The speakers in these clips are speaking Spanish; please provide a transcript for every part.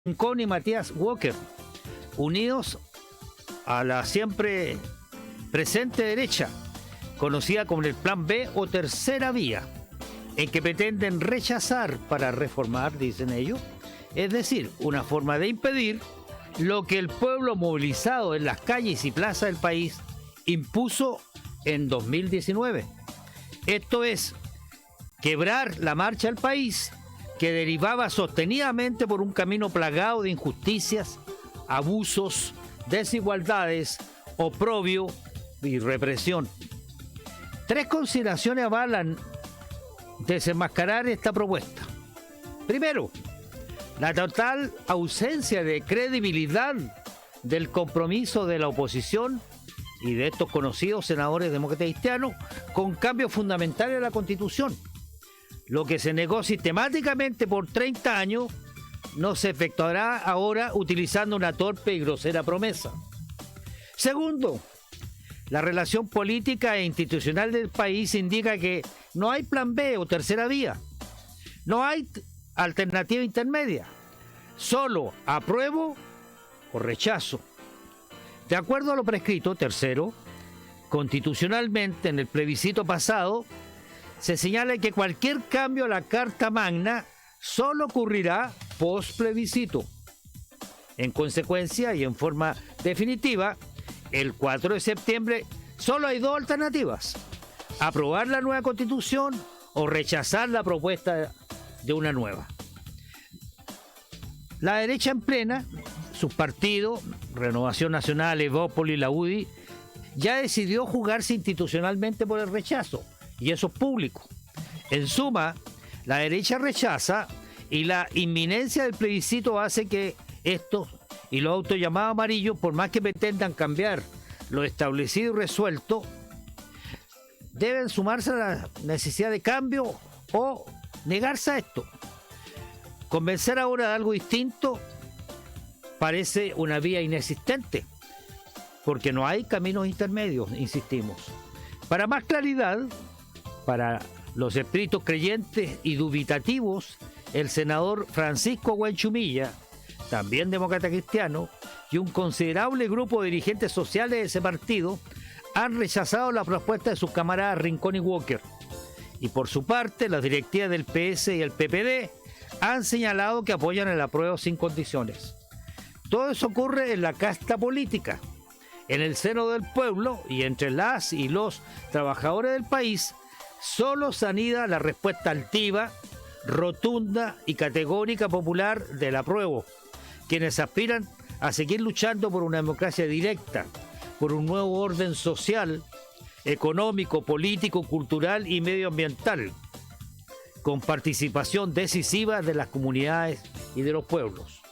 Rincón y Matías Walker, unidos a la siempre presente derecha, conocida como el Plan B o Tercera Vía, en que pretenden rechazar para reformar, dicen ellos, es decir, una forma de impedir lo que el pueblo movilizado en las calles y plazas del país impuso en 2019. Esto es, quebrar la marcha del país que derivaba sostenidamente por un camino plagado de injusticias, abusos, desigualdades, oprobio y represión. Tres consideraciones avalan desenmascarar esta propuesta. Primero, la total ausencia de credibilidad del compromiso de la oposición y de estos conocidos senadores demócratas cristianos con cambios fundamentales de la Constitución. Lo que se negó sistemáticamente por 30 años no se efectuará ahora utilizando una torpe y grosera promesa. Segundo, la relación política e institucional del país indica que no hay plan B o tercera vía. No hay alternativa intermedia. Solo apruebo o rechazo. De acuerdo a lo prescrito, tercero, constitucionalmente en el plebiscito pasado, se señala que cualquier cambio a la Carta Magna solo ocurrirá post plebiscito. En consecuencia y en forma definitiva, el 4 de septiembre solo hay dos alternativas: aprobar la nueva Constitución o rechazar la propuesta de una nueva. La derecha en plena, sus partidos, Renovación Nacional, Evópolis, la UDI, ya decidió jugarse institucionalmente por el rechazo, y eso es público. En suma, la derecha rechaza y la inminencia del plebiscito hace que estos y los autollamados amarillos, por más que pretendan cambiar lo establecido y resuelto, deben sumarse a la necesidad de cambio o negarse a esto. Convencer ahora de algo distinto parece una vía inexistente, porque no hay caminos intermedios, insistimos. Para más claridad, para los espíritus creyentes y dubitativos, el senador Francisco Guanchumilla, también demócrata cristiano, y un considerable grupo de dirigentes sociales de ese partido han rechazado la propuesta de sus camaradas Rincón y Walker. Y por su parte, las directivas del PS y el PPD han señalado que apoyan el apruebo sin condiciones. Todo eso ocurre en la casta política, en el seno del pueblo y entre las y los trabajadores del país. Solo se anida la respuesta altiva, rotunda y categórica popular del apruebo, quienes aspiran a seguir luchando por una democracia directa, por un nuevo orden social, económico, político, cultural y medioambiental, con participación decisiva de las comunidades y de los pueblos.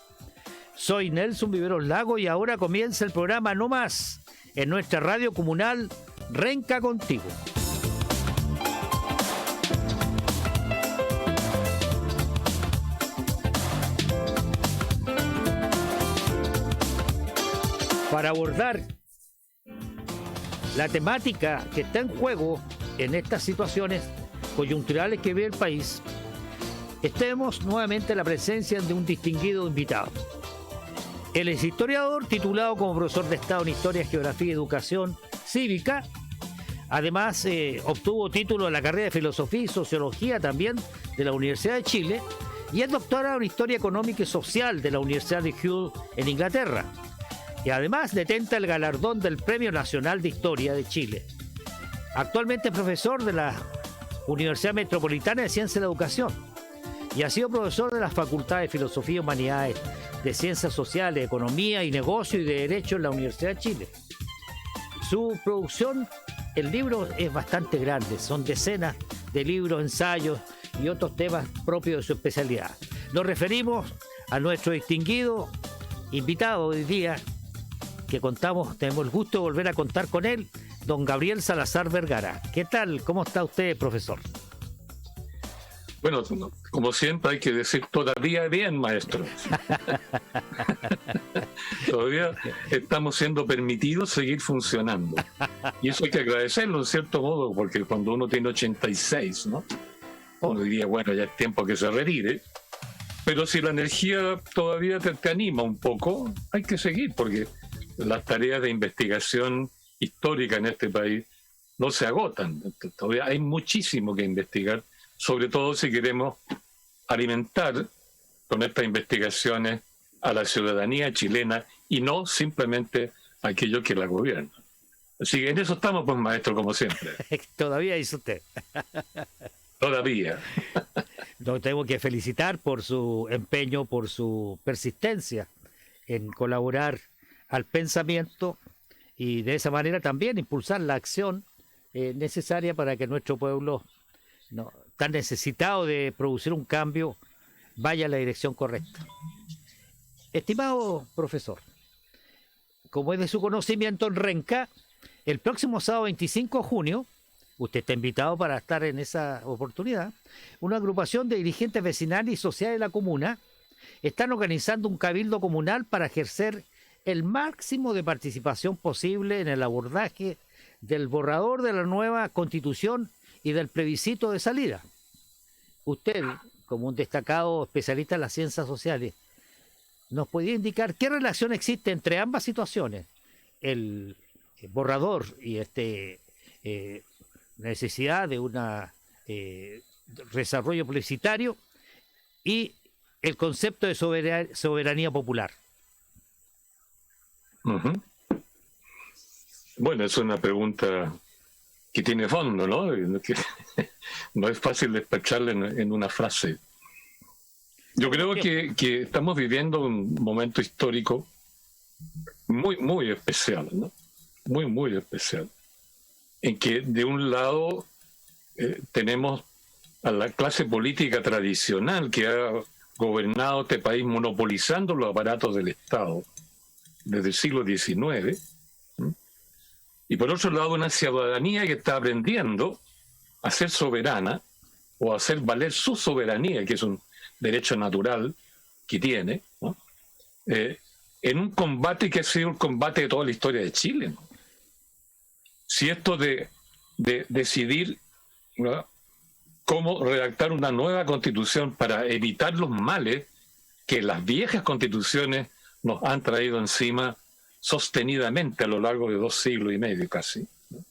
Soy Nelson Viveros Lago y ahora comienza el programa No Más en nuestra radio comunal Renca Contigo. Para abordar la temática que está en juego en estas situaciones coyunturales que vive el país, tenemos nuevamente la presencia de un distinguido invitado. Él es historiador, titulado como profesor de Estado en Historia, Geografía y Educación Cívica. Además, obtuvo título en la carrera de Filosofía y Sociología también de la Universidad de Chile y es doctorado en Historia Económica y Social de la Universidad de Hull en Inglaterra. Y además detenta el galardón del Premio Nacional de Historia de Chile. Actualmente es profesor de la Universidad Metropolitana de Ciencia de la Educación y ha sido profesor de las Facultades de Filosofía y Humanidades, de Ciencias Sociales, Economía y Negocio y de Derecho en la Universidad de Chile. Su producción, el libro es bastante grande, son decenas de libros, ensayos y otros temas propios de su especialidad. Nos referimos a nuestro distinguido invitado hoy día, que tenemos el gusto de volver a contar con él, don Gabriel Salazar Vergara. ¿Qué tal? ¿Cómo está usted, profesor? Bueno, como siempre hay que decir todavía bien, maestro. Todavía estamos siendo permitidos seguir funcionando. Y eso hay que agradecerlo en cierto modo, porque cuando uno tiene 86, ¿no? Uno diría, bueno, ya es tiempo que se retire. Pero si la energía todavía te anima un poco, hay que seguir, porque las tareas de investigación histórica en este país no se agotan. Todavía hay muchísimo que investigar, sobre todo si queremos alimentar con estas investigaciones a la ciudadanía chilena y no simplemente a aquellos que la gobiernan. Así que en eso estamos, pues, maestro, como siempre. Todavía dice usted. Todavía. Lo tengo que felicitar por su empeño, por su persistencia en colaborar al pensamiento y de esa manera también impulsar la acción necesaria para que nuestro pueblo, tan necesitado de producir un cambio, vaya en la dirección correcta. Estimado profesor, como es de su conocimiento en Renca, el próximo sábado 25 de junio, usted está invitado para estar en esa oportunidad, una agrupación de dirigentes vecinales y sociales de la comuna están organizando un cabildo comunal para ejercer el máximo de participación posible en el abordaje del borrador de la nueva constitución y del plebiscito de salida. Usted, como un destacado especialista en las ciencias sociales, ¿nos podría indicar qué relación existe entre ambas situaciones? El borrador y necesidad de un desarrollo plebiscitario y el concepto de soberanía popular. Uh-huh. Bueno, es una pregunta que tiene fondo, ¿no? Que no es fácil despacharla en una frase. Yo creo que estamos viviendo un momento histórico muy, muy especial, ¿no? Muy, muy especial. En que de un lado tenemos a la clase política tradicional que ha gobernado este país monopolizando los aparatos del Estado desde el siglo XIX, ¿sí? Y por otro lado una ciudadanía que está aprendiendo a ser soberana o a hacer valer su soberanía, que es un derecho natural que tiene, ¿no? En un combate que ha sido el combate de toda la historia de Chile, ¿no? Si esto de decidir, ¿no?, cómo redactar una nueva constitución para evitar los males que las viejas constituciones nos han traído encima sostenidamente a lo largo de 2 siglos y medio casi, ¿no?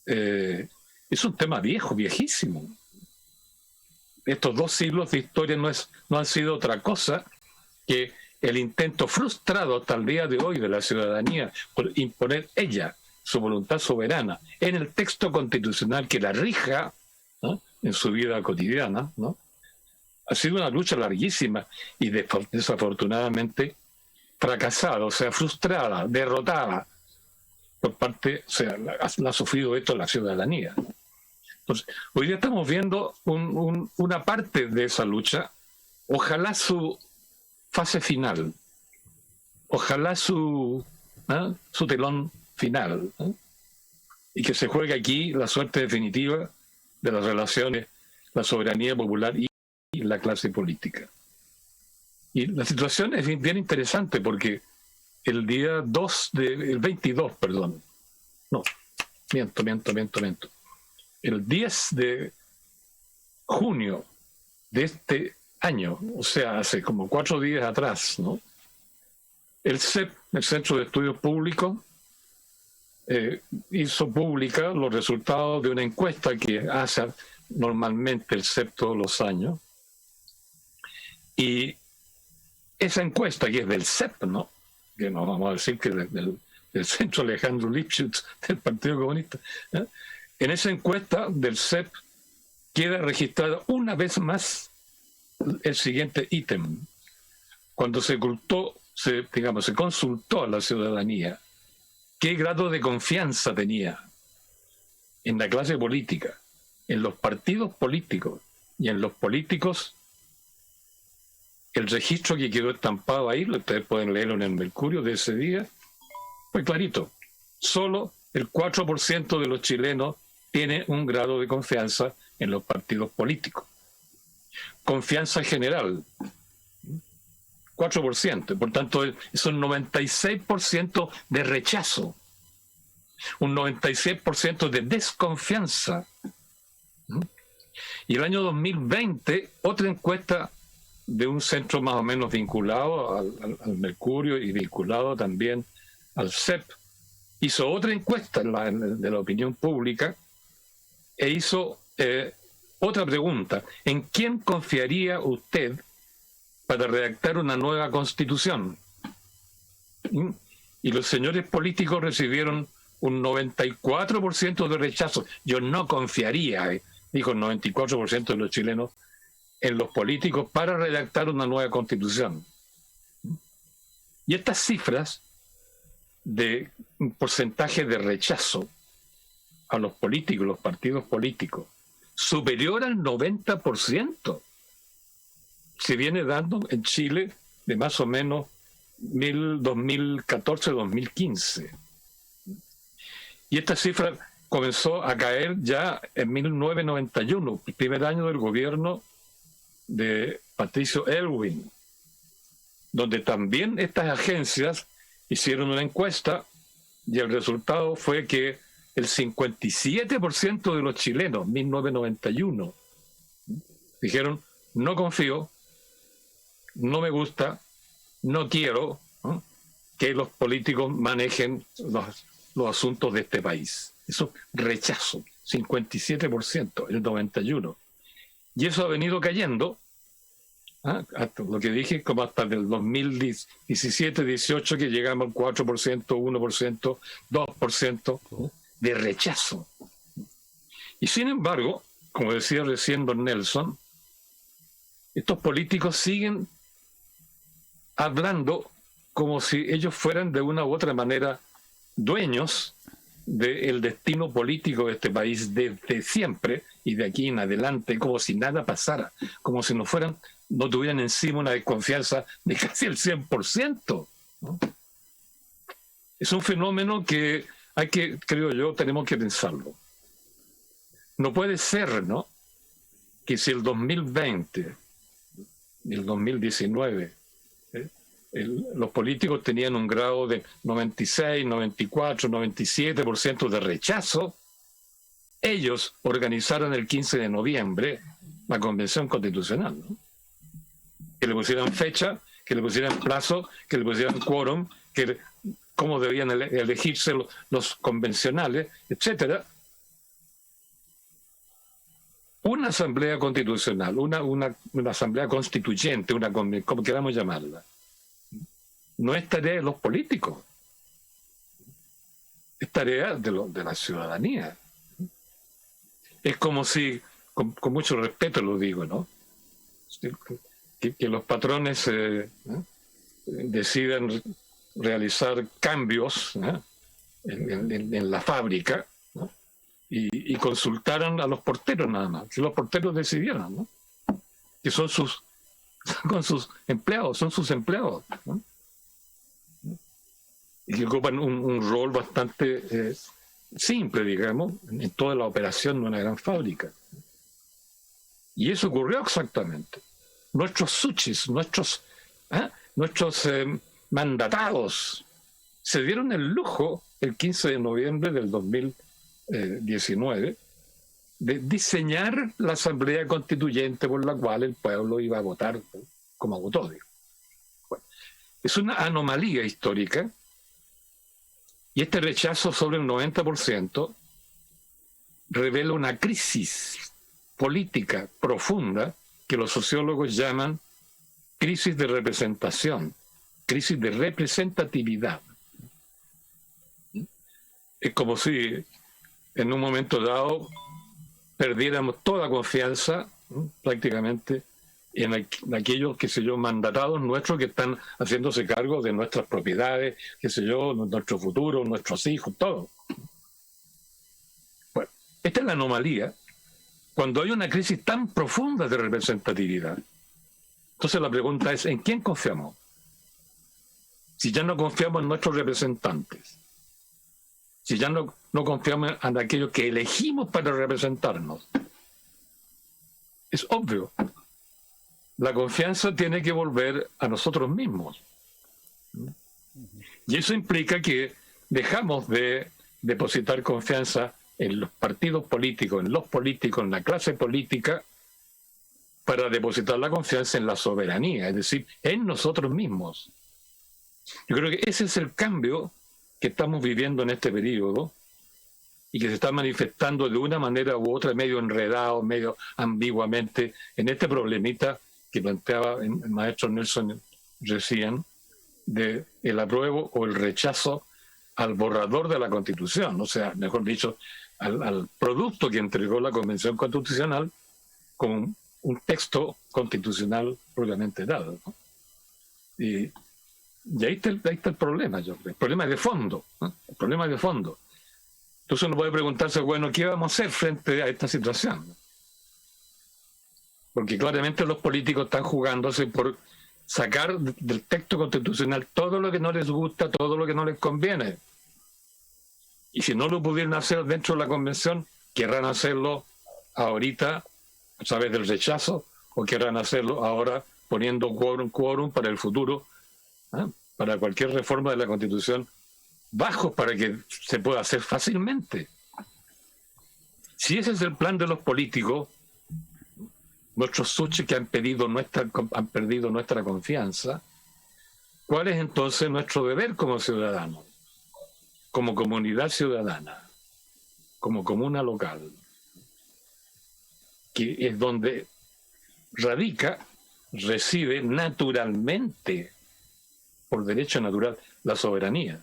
Es un tema viejo, viejísimo. Estos 2 siglos de historia no han sido otra cosa que el intento frustrado hasta el día de hoy de la ciudadanía por imponer ella su voluntad soberana en el texto constitucional que la rija, ¿no?, en su vida cotidiana, ¿no? Ha sido una lucha larguísima y desafortunadamente fracasada, o sea, frustrada, derrotada por parte, o sea, la ha sufrido esto la ciudadanía, ¿no? Entonces, hoy día estamos viendo una parte de esa lucha, ojalá su fase final, ojalá su telón final, ¿no?, y que se juegue aquí la suerte definitiva de las relaciones, la soberanía popular y la clase política. Y la situación es bien interesante porque el 22, perdón, no, miento. El 10 de junio de este año, o sea, hace como 4 días atrás, ¿no?, el CEP, el Centro de Estudios Públicos, hizo pública los resultados de una encuesta que hace normalmente el CEP todos los años. Y esa encuesta, que es del CEP, ¿no?, que no vamos a decir que del Centro Alejandro Lipschutz del Partido Comunista, ¿eh?, en esa encuesta del CEP queda registrado una vez más el siguiente ítem. Cuando se consultó a la ciudadanía qué grado de confianza tenía en la clase política, en los partidos políticos y en los políticos, el registro que quedó estampado ahí, ustedes pueden leerlo en el Mercurio de ese día, fue clarito. Solo el 4% de los chilenos tiene un grado de confianza en los partidos políticos. Confianza general, 4%. Por tanto, es un 96% de rechazo, un 96% de desconfianza. Y el año 2020, otra encuesta de un centro más o menos vinculado al Mercurio y vinculado también al CEP, hizo otra encuesta de la opinión pública e hizo otra pregunta. ¿En quién confiaría usted para redactar una nueva constitución? Y los señores políticos recibieron un 94% de rechazo. Yo no confiaría, dijo el 94% de los chilenos, en los políticos para redactar una nueva constitución. Y estas cifras de un porcentaje de rechazo a los políticos, los partidos políticos, superior al 90%, se viene dando en Chile de más o menos 2014-2015. Y esta cifra comenzó a caer ya en 1991, el primer año del gobierno de Patricio Aylwin, donde también estas agencias hicieron una encuesta y el resultado fue que el 57% de los chilenos, 1991, dijeron: no confío, no me gusta, no quiero que los políticos manejen los asuntos de este país. Eso, rechazo, 57%, el 91%. Y eso ha venido cayendo, hasta lo que dije, como hasta el 2017-18, que llegamos al 4%, 1%, 2% de rechazo. Y sin embargo, como decía recién don Nelson, estos políticos siguen hablando como si ellos fueran de una u otra manera dueños del destino político de este país desde siempre y de aquí en adelante, como si nada pasara, como si no tuvieran encima una desconfianza de casi el 100%, ¿no? Es un fenómeno que creo yo, tenemos que pensarlo. No puede ser, ¿no?, que si el 2020, el 2019, los políticos tenían un grado de 96, 94, 97% de rechazo, ellos organizaron el 15 de noviembre la Convención Constitucional, ¿no? Que le pusieran fecha, que le pusieran plazo, que le pusieran quórum, cómo debían elegirse los convencionales, etcétera. Una asamblea constitucional, una asamblea constituyente, como queramos llamarla, no es tarea de los políticos, es tarea de la ciudadanía. Es como si, con mucho respeto lo digo, ¿no?, que los patrones decidan realizar cambios en la fábrica, ¿no?, y consultaran a los porteros nada más, que los porteros decidieran, ¿no?, que son sus empleados, ¿no?, y que ocupan un rol bastante simple, digamos, en toda la operación de una gran fábrica. Y eso ocurrió exactamente. Nuestros suchis, nuestros mandatados se dieron el lujo el 15 de noviembre del 2019 de diseñar la asamblea constituyente por la cual el pueblo iba a votar como votó. Bueno, es una anomalía histórica, y este rechazo sobre el 90% revela una crisis política profunda que los sociólogos llaman crisis de representación, crisis de representatividad. Es como si en un momento dado perdiéramos toda confianza, prácticamente, en aquellos, qué sé yo, mandatados nuestros que están haciéndose cargo de nuestras propiedades, qué sé yo, nuestro futuro, nuestros hijos, todo. Bueno, esta es la anomalía cuando hay una crisis tan profunda de representatividad. Entonces la pregunta es, ¿en quién confiamos? Si ya no confiamos en nuestros representantes, si ya no confiamos en aquellos que elegimos para representarnos, es obvio. La confianza tiene que volver a nosotros mismos. Y eso implica que dejamos de depositar confianza en los partidos políticos, en los políticos, en la clase política, para depositar la confianza en la soberanía, es decir, en nosotros mismos. Yo creo que ese es el cambio que estamos viviendo en este periodo y que se está manifestando de una manera u otra, medio enredado, medio ambiguamente, en este problemita que planteaba el maestro Nelson recién, de el apruebo o el rechazo al borrador de la Constitución, o sea, mejor dicho, al producto que entregó la Convención Constitucional con un texto constitucional propiamente dado, ¿no? Y ahí está el problema, yo creo. El problema de fondo, ¿no? El problema de fondo. Entonces uno puede preguntarse, bueno, ¿qué vamos a hacer frente a esta situación? Porque claramente los políticos están jugándose por sacar del texto constitucional todo lo que no les gusta, todo lo que no les conviene. Y si no lo pudieran hacer dentro de la convención, querrán hacerlo ahorita a través del rechazo, o querrán hacerlo ahora poniendo quórum para el futuro, ¿eh? Para cualquier reforma de la Constitución, bajos para que se pueda hacer fácilmente. Si ese es el plan de los políticos, nuestros suches que han perdido nuestra confianza, ¿cuál es entonces nuestro deber como ciudadanos, como comunidad ciudadana, como comuna local, que es donde radica, reside naturalmente, por derecho natural, la soberanía?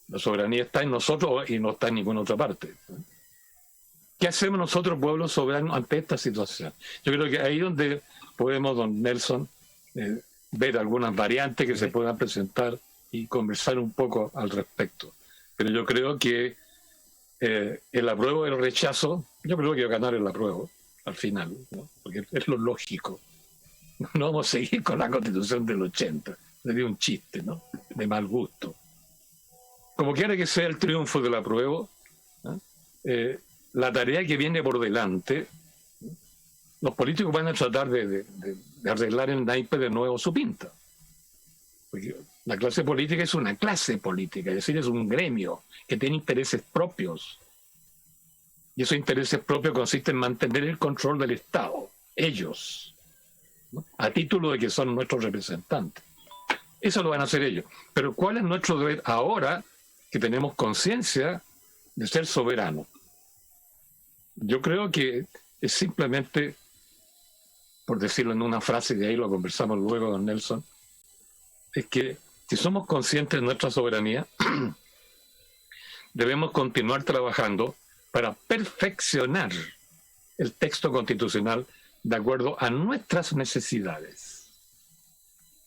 La soberanía está en nosotros y no está en ninguna otra parte. ¿Qué hacemos nosotros, pueblo soberano, ante esta situación? Yo creo que ahí es donde podemos, don Nelson, ver algunas variantes que se puedan presentar y conversar un poco al respecto. Pero yo creo que el apruebo y el rechazo, yo creo que va a ganar el apruebo al final, ¿no? Porque es lo lógico. No vamos a seguir con la Constitución del 80, sería un chiste, ¿no? De mal gusto. Como quiera que sea el triunfo del apruebo, la tarea que viene por delante, los políticos van a tratar de arreglar el naipe de nuevo su pinta. Porque la clase política es una clase política, es decir, es un gremio que tiene intereses propios. Y esos intereses propios consisten en mantener el control del Estado, ellos, ¿no? A título de que son nuestros representantes. Eso lo van a hacer ellos. Pero ¿cuál es nuestro deber ahora que tenemos conciencia de ser soberanos? Yo creo que es simplemente, por decirlo en una frase, de ahí lo conversamos luego con Nelson, es que si somos conscientes de nuestra soberanía, debemos continuar trabajando para perfeccionar el texto constitucional de acuerdo a nuestras necesidades,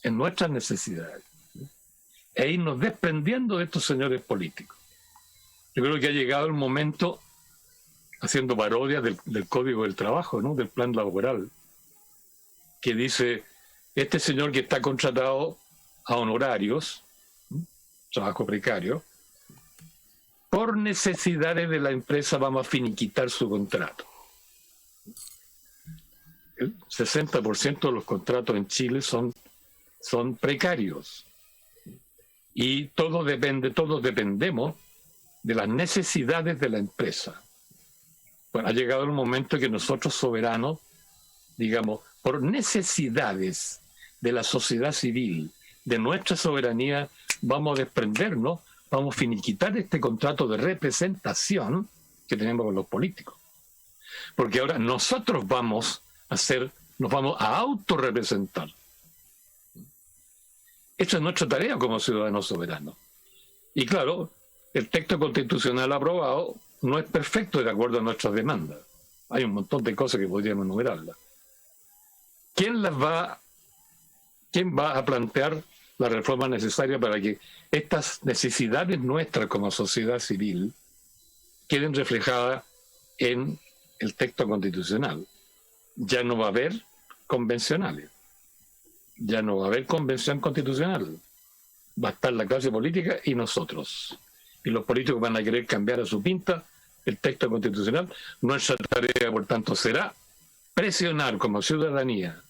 en nuestras necesidades, e irnos desprendiendo de estos señores políticos. Yo creo que ha llegado el momento, haciendo parodia del Código del Trabajo, ¿no? Del plan laboral, que dice, este señor que está contratado a honorarios, ¿no? Trabajo precario, por necesidades de la empresa vamos a finiquitar su contrato. El 60% de los contratos en Chile son precarios. Y todos dependemos de las necesidades de la empresa. Bueno, ha llegado el momento que nosotros soberanos, digamos, por necesidades de la sociedad civil, de nuestra soberanía, vamos a desprendernos, vamos a finiquitar este contrato de representación que tenemos con los políticos. Porque ahora nosotros nos vamos a autorrepresentar. Esa es nuestra tarea como ciudadanos soberanos. Y claro, el texto constitucional aprobado no es perfecto de acuerdo a nuestras demandas. Hay un montón de cosas que podríamos enumerarlas. ¿Quién va a plantear la reforma necesaria para que estas necesidades nuestras como sociedad civil queden reflejadas en el texto constitucional? Ya no va a haber convencionales. Ya no va a haber convención constitucional. Va a estar la clase política y nosotros. Y los políticos van a querer cambiar a su pinta el texto constitucional. Nuestra tarea, por tanto, será presionar como ciudadanía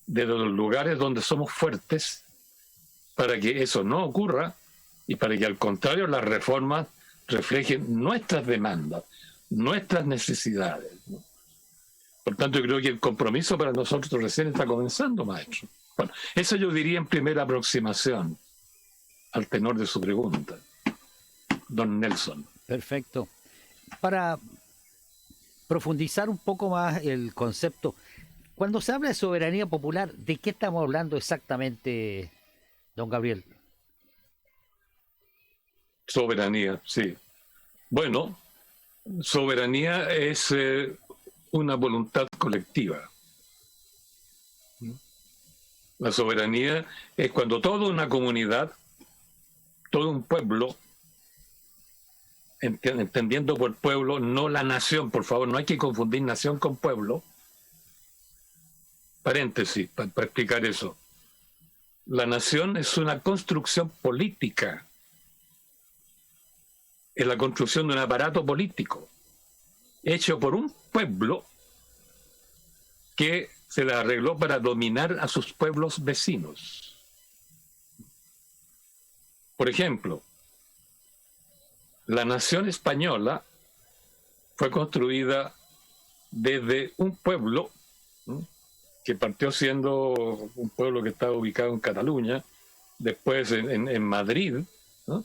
desde los lugares donde somos fuertes para que eso no ocurra y para que, al contrario, las reformas reflejen nuestras demandas, nuestras necesidades, ¿no? Por tanto, yo creo que el compromiso para nosotros recién está comenzando, maestro. Bueno, eso yo diría en primera aproximación al tenor de su pregunta, don Nelson. Perfecto. Para profundizar un poco más el concepto, cuando se habla de soberanía popular, ¿de qué estamos hablando exactamente, don Gabriel? Soberanía, sí. Bueno, soberanía es una voluntad colectiva. La soberanía es cuando toda una comunidad, todo un pueblo, entendiendo por pueblo, no la nación, por favor, no hay que confundir nación con pueblo. Paréntesis, para explicar eso. La nación es una construcción política, es la construcción de un aparato político, hecho por un pueblo que se le arregló para dominar a sus pueblos vecinos. Por ejemplo, la nación española fue construida desde un pueblo, ¿no?, que partió siendo un pueblo que estaba ubicado en Cataluña, después en Madrid, ¿no?,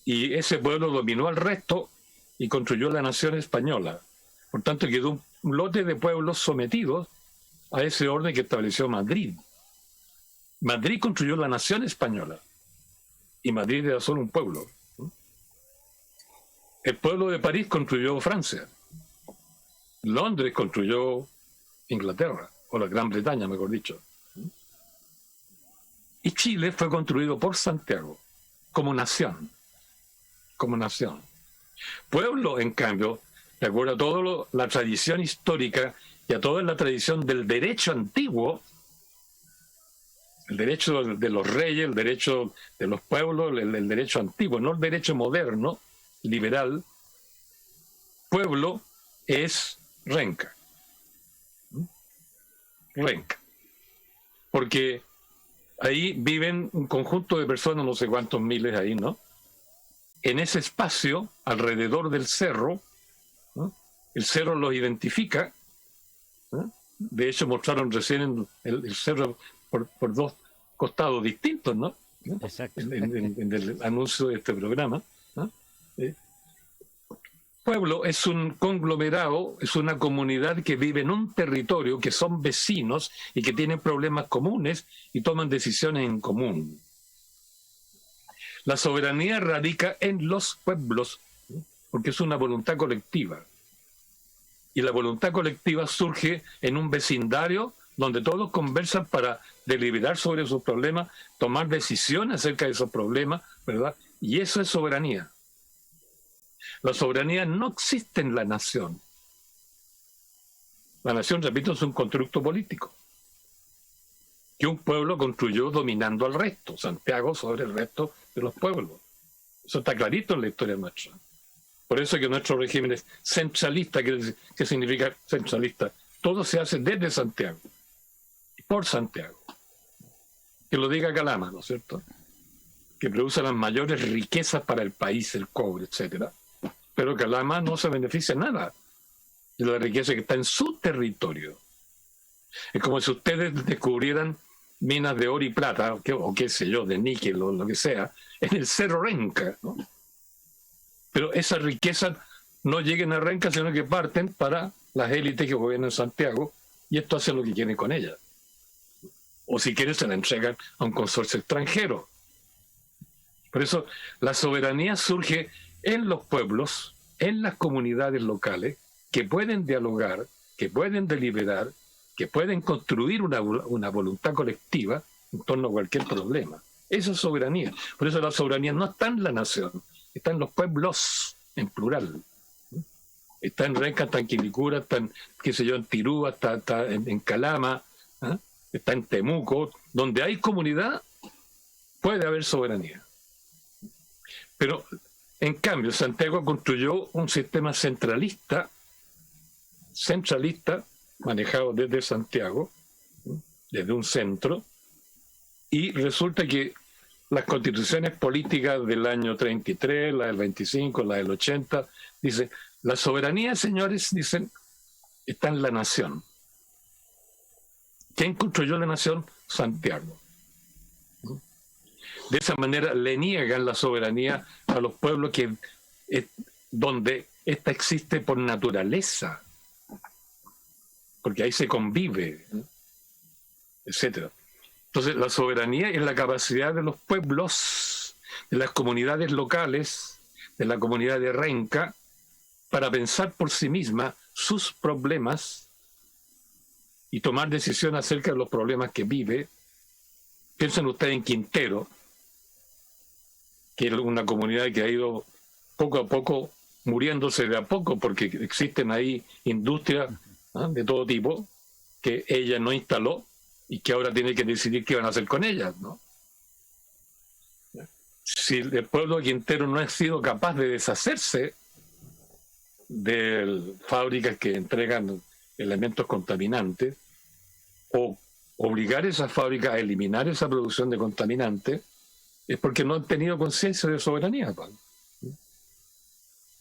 y ese pueblo dominó al resto y construyó la nación española. Por tanto, quedó un lote de pueblos sometidos a ese orden que estableció Madrid. Madrid construyó la nación española y Madrid era solo un pueblo. El pueblo de París construyó Francia. Londres construyó Inglaterra, o la Gran Bretaña, mejor dicho. Y Chile fue construido por Santiago, como nación. Como nación. Pueblo, en cambio, de acuerdo a toda la tradición histórica y a toda la tradición del derecho antiguo, el derecho de los reyes, el derecho de los pueblos, el derecho antiguo, no el derecho moderno, liberal, pueblo es renca. Renca. Porque ahí viven un conjunto de personas, no sé cuántos miles ahí, ¿no? En ese espacio, alrededor del cerro, ¿no?, el cerro los identifica, ¿no? De hecho, mostraron recién el cerro por dos costados distintos, ¿no? Exacto. En el anuncio de este programa, ¿no? Pueblo es un conglomerado, es una comunidad que vive en un territorio, que son vecinos y que tienen problemas comunes y toman decisiones en común. La soberanía radica en los pueblos, porque es una voluntad colectiva. Y la voluntad colectiva surge en un vecindario donde todos conversan para deliberar sobre sus problemas, tomar decisiones acerca de esos problemas, ¿verdad? Y eso es soberanía. La soberanía no existe en la nación. La nación, repito, es un constructo político que un pueblo construyó dominando al resto, Santiago sobre el resto de los pueblos. Eso está clarito en la historia nuestra. Por eso es que nuestro régimen es centralista. ¿Qué significa centralista? Todo se hace desde Santiago, por Santiago. Que lo diga Calama, ¿no es cierto? Que produce las mayores riquezas para el país, el cobre, etcétera. Pero Calama no se beneficia nada de la riqueza que está en su territorio. Es como si ustedes descubrieran minas de oro y plata, o qué sé yo, de níquel o lo que sea, en el Cerro Renca, ¿no? Pero esas riquezas no lleguen a Renca, sino que parten para las élites que gobiernan Santiago, y esto hace lo que quieren con ellas. O si quieren, se la entregan a un consorcio extranjero. Por eso la soberanía surge en los pueblos, en las comunidades locales, que pueden dialogar, que pueden deliberar, que pueden construir una voluntad colectiva en torno a cualquier problema. Eso es soberanía. Por eso la soberanía no está en la nación, está en los pueblos, en plural. Está en Renca, está en Quilicura, está en, qué sé yo, en Tirúa, está en Calama, ¿eh?, está en Temuco. Donde hay comunidad, puede haber soberanía. Pero, en cambio, Santiago construyó un sistema centralista, manejado desde Santiago, desde un centro, y resulta que las constituciones políticas del año 33, la del 25, la del 80, dicen, la soberanía, señores, dicen, está en la nación. ¿Quién construyó la nación? Santiago. De esa manera le niegan la soberanía a los pueblos donde ésta existe por naturaleza, porque ahí se convive, etcétera. Entonces, la soberanía es la capacidad de los pueblos, de las comunidades locales, de la comunidad de Renca, para pensar por sí misma sus problemas y tomar decisiones acerca de los problemas que vive. Piensen ustedes en Quintero, que es una comunidad que ha ido poco a poco muriéndose de a poco, porque existen ahí industrias de todo tipo que ella no instaló y que ahora tiene que decidir qué van a hacer con ellas, ¿no? Si el pueblo de Quintero no ha sido capaz de deshacerse de fábricas que entregan elementos contaminantes o obligar a esas fábricas a eliminar esa producción de contaminantes, es porque no han tenido conciencia de soberanía.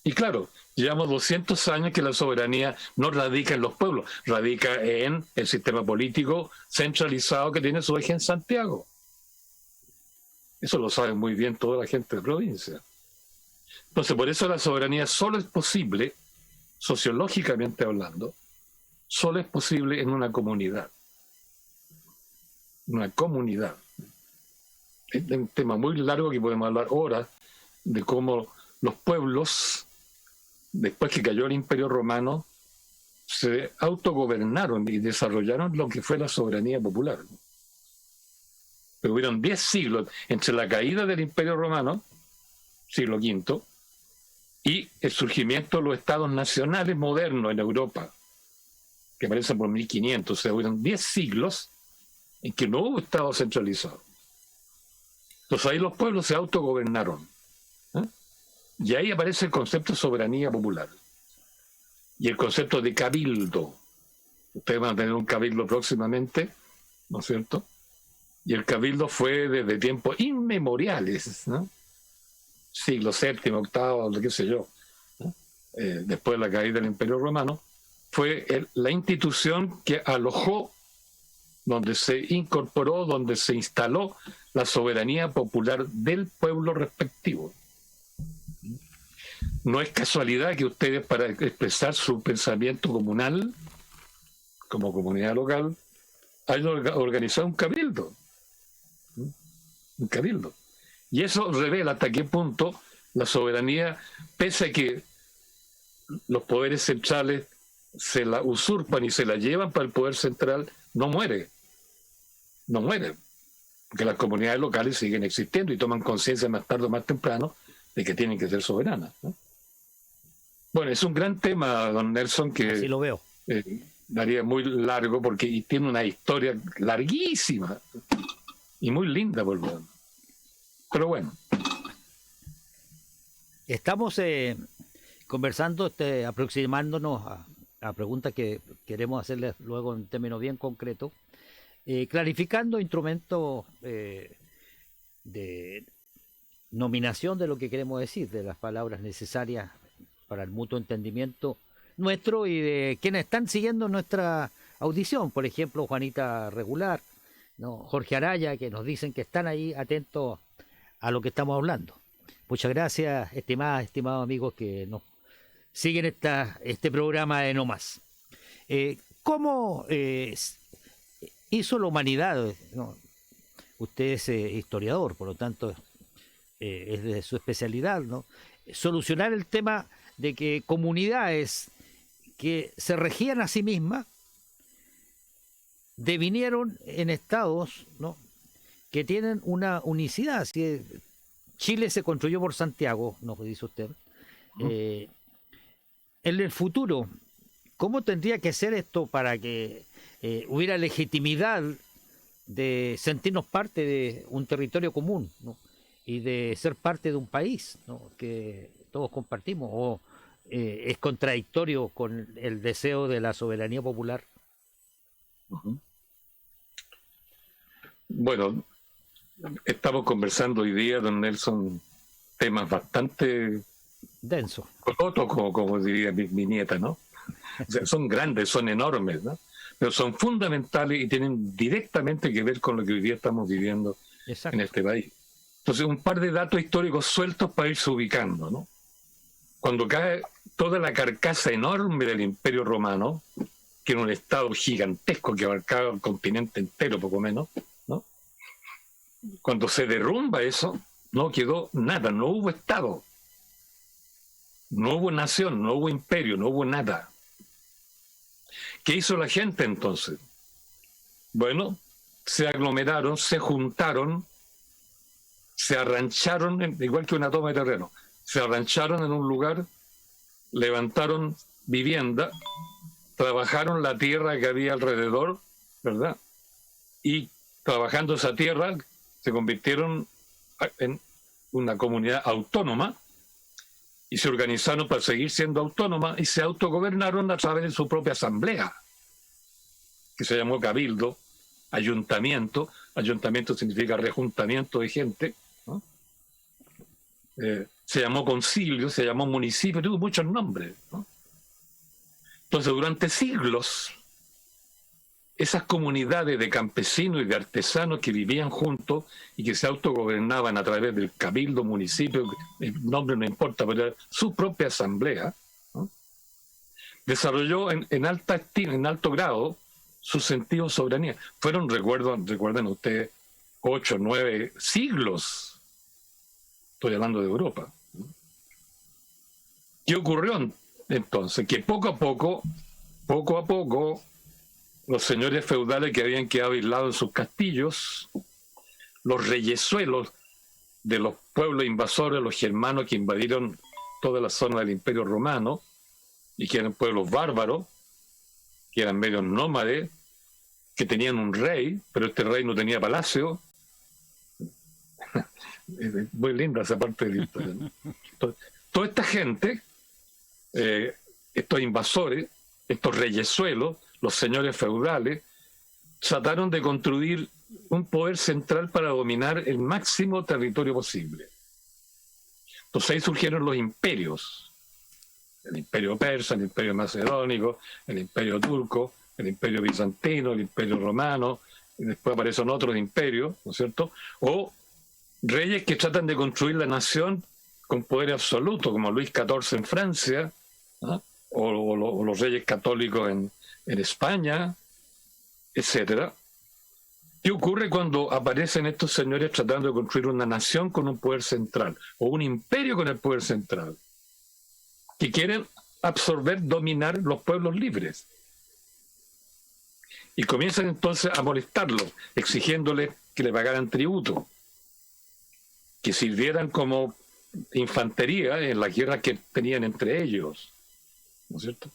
Y claro, llevamos 200 años que la soberanía no radica en los pueblos, radica en el sistema político centralizado que tiene su eje en Santiago. Eso lo sabe muy bien toda la gente de provincia. Entonces, por eso la soberanía solo es posible, sociológicamente hablando, solo es posible en una comunidad. Una comunidad. Es un tema muy largo que podemos hablar horas de cómo los pueblos, después que cayó el Imperio Romano, se autogobernaron y desarrollaron lo que fue la soberanía popular. Pero hubieron 10 siglos entre la caída del Imperio Romano, siglo V, y el surgimiento de los estados nacionales modernos en Europa, que aparecen por 1500. O sea, hubieron 10 siglos en que no hubo estado centralizado. Entonces ahí los pueblos se autogobernaron. Y ahí aparece el concepto de soberanía popular. Y el concepto de cabildo. Ustedes van a tener un cabildo próximamente, ¿no es cierto? Y el cabildo fue desde tiempos inmemoriales, ¿no? Siglo VII, VIII, lo que sé yo, ¿no? Después de la caída del Imperio Romano, fue la institución que alojó, donde se incorporó, donde se instaló la soberanía popular del pueblo respectivo. No es casualidad que ustedes, para expresar su pensamiento comunal, como comunidad local, hayan organizado un cabildo. Un cabildo. Y eso revela hasta qué punto la soberanía, pese a que los poderes centrales se la usurpan y se la llevan para el poder central, no muere. No muere. Porque las comunidades locales siguen existiendo y toman conciencia más tarde o más temprano de que tienen que ser soberanas, ¿no? Bueno, es un gran tema, don Nelson, que así lo veo. Daría muy largo porque tiene una historia larguísima y muy linda, por lo menos. Pero bueno. Estamos conversando, aproximándonos a preguntas que queremos hacerles luego en términos bien concretos, clarificando instrumentos de nominación de lo que queremos decir, de las palabras necesarias para el mutuo entendimiento nuestro y de quienes están siguiendo nuestra audición. Por ejemplo, Juanita Regular, ¿no? Jorge Araya, que nos dicen que están ahí atentos a lo que estamos hablando. Muchas gracias, estimados amigos que nos siguen este programa de No Más. ¿Cómo hizo la humanidad? ¿No? Usted es historiador, por lo tanto es de su especialidad, ¿no? Solucionar el tema de que comunidades que se regían a sí mismas devinieron en estados, ¿no?, que tienen una unicidad. Si Chile se construyó por Santiago, nos dice usted, en el futuro, ¿cómo tendría que ser esto para que hubiera legitimidad de sentirnos parte de un territorio común, ¿no?, y de ser parte de un país, ¿no?, que todos compartimos? ¿O es contradictorio con el deseo de la soberanía popular? Bueno, estamos conversando hoy día, don Nelson, temas bastante denso, colotos, como diría mi nieta, ¿no? O sea, son grandes, son enormes, ¿no? Pero son fundamentales y tienen directamente que ver con lo que hoy día estamos viviendo en este país. Entonces, un par de datos históricos sueltos para irse ubicando, ¿no? Cuando cae toda la carcasa enorme del Imperio Romano, que era un estado gigantesco que abarcaba el continente entero, poco menos, ¿no? Cuando se derrumba eso, no quedó nada, no hubo estado, no hubo nación, no hubo imperio, no hubo nada. ¿Qué hizo la gente entonces? Bueno, se aglomeraron, se juntaron, se arrancharon, igual que una toma de terreno, se arrancharon en un lugar, levantaron vivienda, trabajaron la tierra que había alrededor, ¿verdad? Y trabajando esa tierra se convirtieron en una comunidad autónoma y se organizaron para seguir siendo autónomas y se autogobernaron a través de su propia asamblea, que se llamó cabildo, ayuntamiento. Ayuntamiento significa rejuntamiento de gente, ¿no? Se llamó concilio, se llamó municipio, tuvo muchos nombres, ¿no? Entonces, durante siglos, esas comunidades de campesinos y de artesanos que vivían juntos y que se autogobernaban a través del cabildo, municipio, el nombre no importa, pero era su propia asamblea, ¿no? Desarrolló en alto grado su sentido de soberanía. Fueron, recuerden ustedes, 8, 9 siglos. Estoy hablando de Europa, ¿no? ¿Qué ocurrió entonces? Que poco a poco, los señores feudales que habían quedado aislados en sus castillos, los reyesuelos de los pueblos invasores, los germanos que invadieron toda la zona del Imperio Romano y que eran pueblos bárbaros, que eran medios nómades, que tenían un rey, pero este rey no tenía palacio. Es muy linda esa parte de la historia, ¿no? Entonces, toda esta gente, estos invasores, estos reyesuelos, los señores feudales, trataron de construir un poder central para dominar el máximo territorio posible. Entonces ahí surgieron los imperios: el imperio persa, el imperio macedónico, el imperio turco, el imperio bizantino, el imperio romano, y después aparecen otros imperios, ¿no es cierto? O reyes que tratan de construir la nación con poder absoluto, como Luis XIV en Francia, ¿no? o los reyes católicos en España, etcétera. ¿Qué ocurre cuando aparecen estos señores tratando de construir una nación con un poder central, o un imperio con el poder central, que quieren absorber, dominar los pueblos libres? Y comienzan entonces a molestarlos, exigiéndoles que le pagaran tributo, que sirvieran como infantería en las guerras que tenían entre ellos, ¿no es cierto?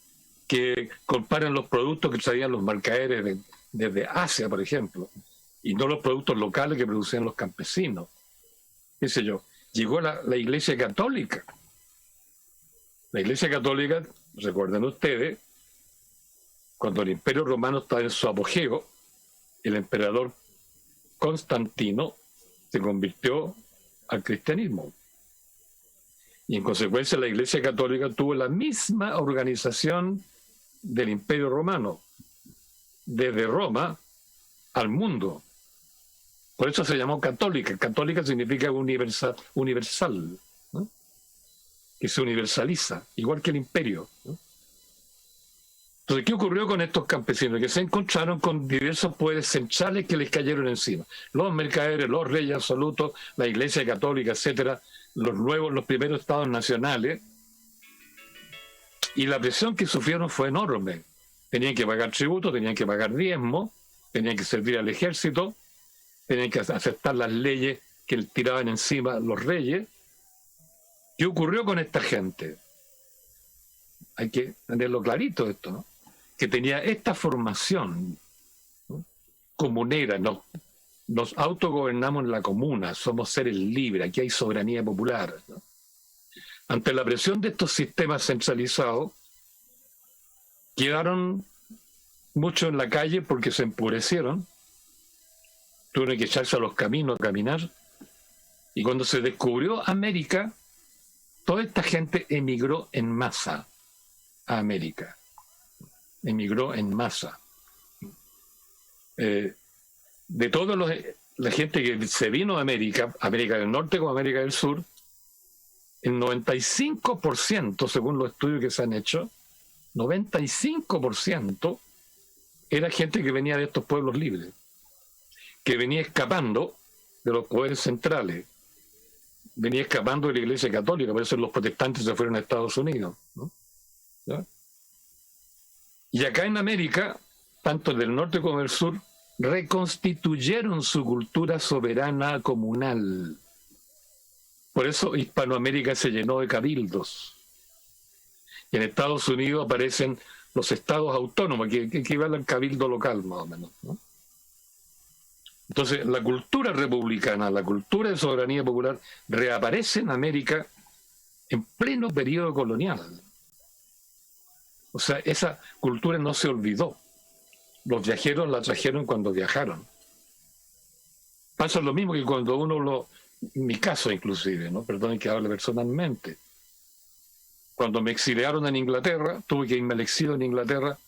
Que compraran los productos que traían los mercaderes desde Asia, por ejemplo, y no los productos locales que producían los campesinos. ¿Qué sé yo? Llegó la Iglesia Católica. La Iglesia Católica, recuerden ustedes, cuando el Imperio Romano estaba en su apogeo, el emperador Constantino se convirtió al cristianismo. Y en consecuencia la Iglesia Católica tuvo la misma organización del Imperio Romano, desde Roma al mundo. Por eso se llamó católica. Católica significa universal, ¿no? Que se universaliza, igual que el imperio, ¿no? Entonces, ¿qué ocurrió con estos campesinos? Que se encontraron con diversos poderes centrales que les cayeron encima. Los mercaderes, los reyes absolutos, la Iglesia Católica, etcétera, los primeros estados nacionales. Y la presión que sufrieron fue enorme. Tenían que pagar tributo, tenían que pagar diezmo, tenían que servir al ejército, tenían que aceptar las leyes que le tiraban encima los reyes. ¿Qué ocurrió con esta gente? Hay que tenerlo clarito esto, ¿no? Que tenía esta formación, ¿no?, comunera. Nos autogobernamos en la comuna, somos seres libres, aquí hay soberanía popular, ¿no? Ante la presión de estos sistemas centralizados, quedaron muchos en la calle porque se empobrecieron, tuvieron que echarse a los caminos a caminar, y cuando se descubrió América, toda esta gente emigró en masa a América. emigró en masa. De todos la gente que se vino a América del Norte como América del Sur, el 95%, según los estudios que se han hecho, 95% era gente que venía de estos pueblos libres, que venía escapando de los poderes centrales, venía escapando de la Iglesia Católica, por eso los protestantes se fueron a Estados Unidos, ¿no? ¿Ya? Y acá en América, tanto del norte como del sur, reconstituyeron su cultura soberana comunal. Por eso Hispanoamérica se llenó de cabildos. Y en Estados Unidos aparecen los estados autónomos, que equivalen al cabildo local, más o menos, ¿no? Entonces, la cultura republicana, la cultura de soberanía popular, reaparece en América en pleno periodo colonial. O sea, esa cultura no se olvidó. Los viajeros la trajeron cuando viajaron. Pasa lo mismo que cuando uno en mi caso inclusive, ¿no? Perdonen que hable personalmente. Cuando me exiliaron en Inglaterra, tuve que irme al exilio en Inglaterra.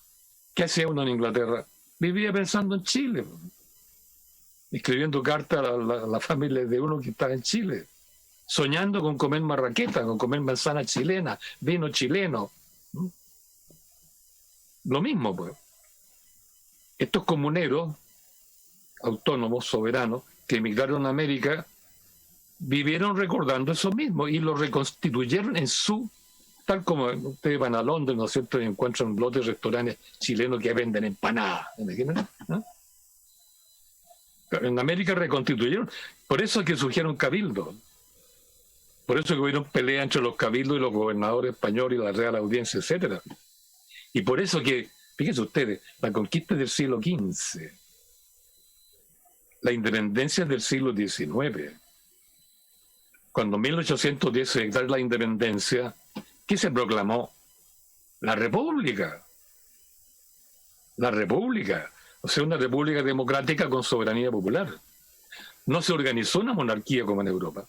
¿Qué hacía uno en Inglaterra? Vivía pensando en Chile, escribiendo cartas a la familia de uno que estaba en Chile, soñando con comer marraqueta, con comer manzana chilena, vino chileno. Lo mismo, pues. Estos comuneros, autónomos, soberanos, que emigraron a América, vivieron recordando eso mismo y lo reconstituyeron en su, tal como ustedes van a Londres, ¿no es cierto?, y encuentran lotes de restaurantes chilenos que venden empanadas, ¿no? En América reconstituyeron, por eso es que surgieron cabildos, por eso que hubieron peleas entre los cabildos y los gobernadores españoles y la Real Audiencia, etcétera. Y por eso que, fíjense ustedes, la conquista del siglo XV, la independencia del siglo XIX, cuando en 1810 se declaró la independencia, ¿qué se proclamó? La República. La República. O sea, una república democrática con soberanía popular. No se organizó una monarquía como en Europa.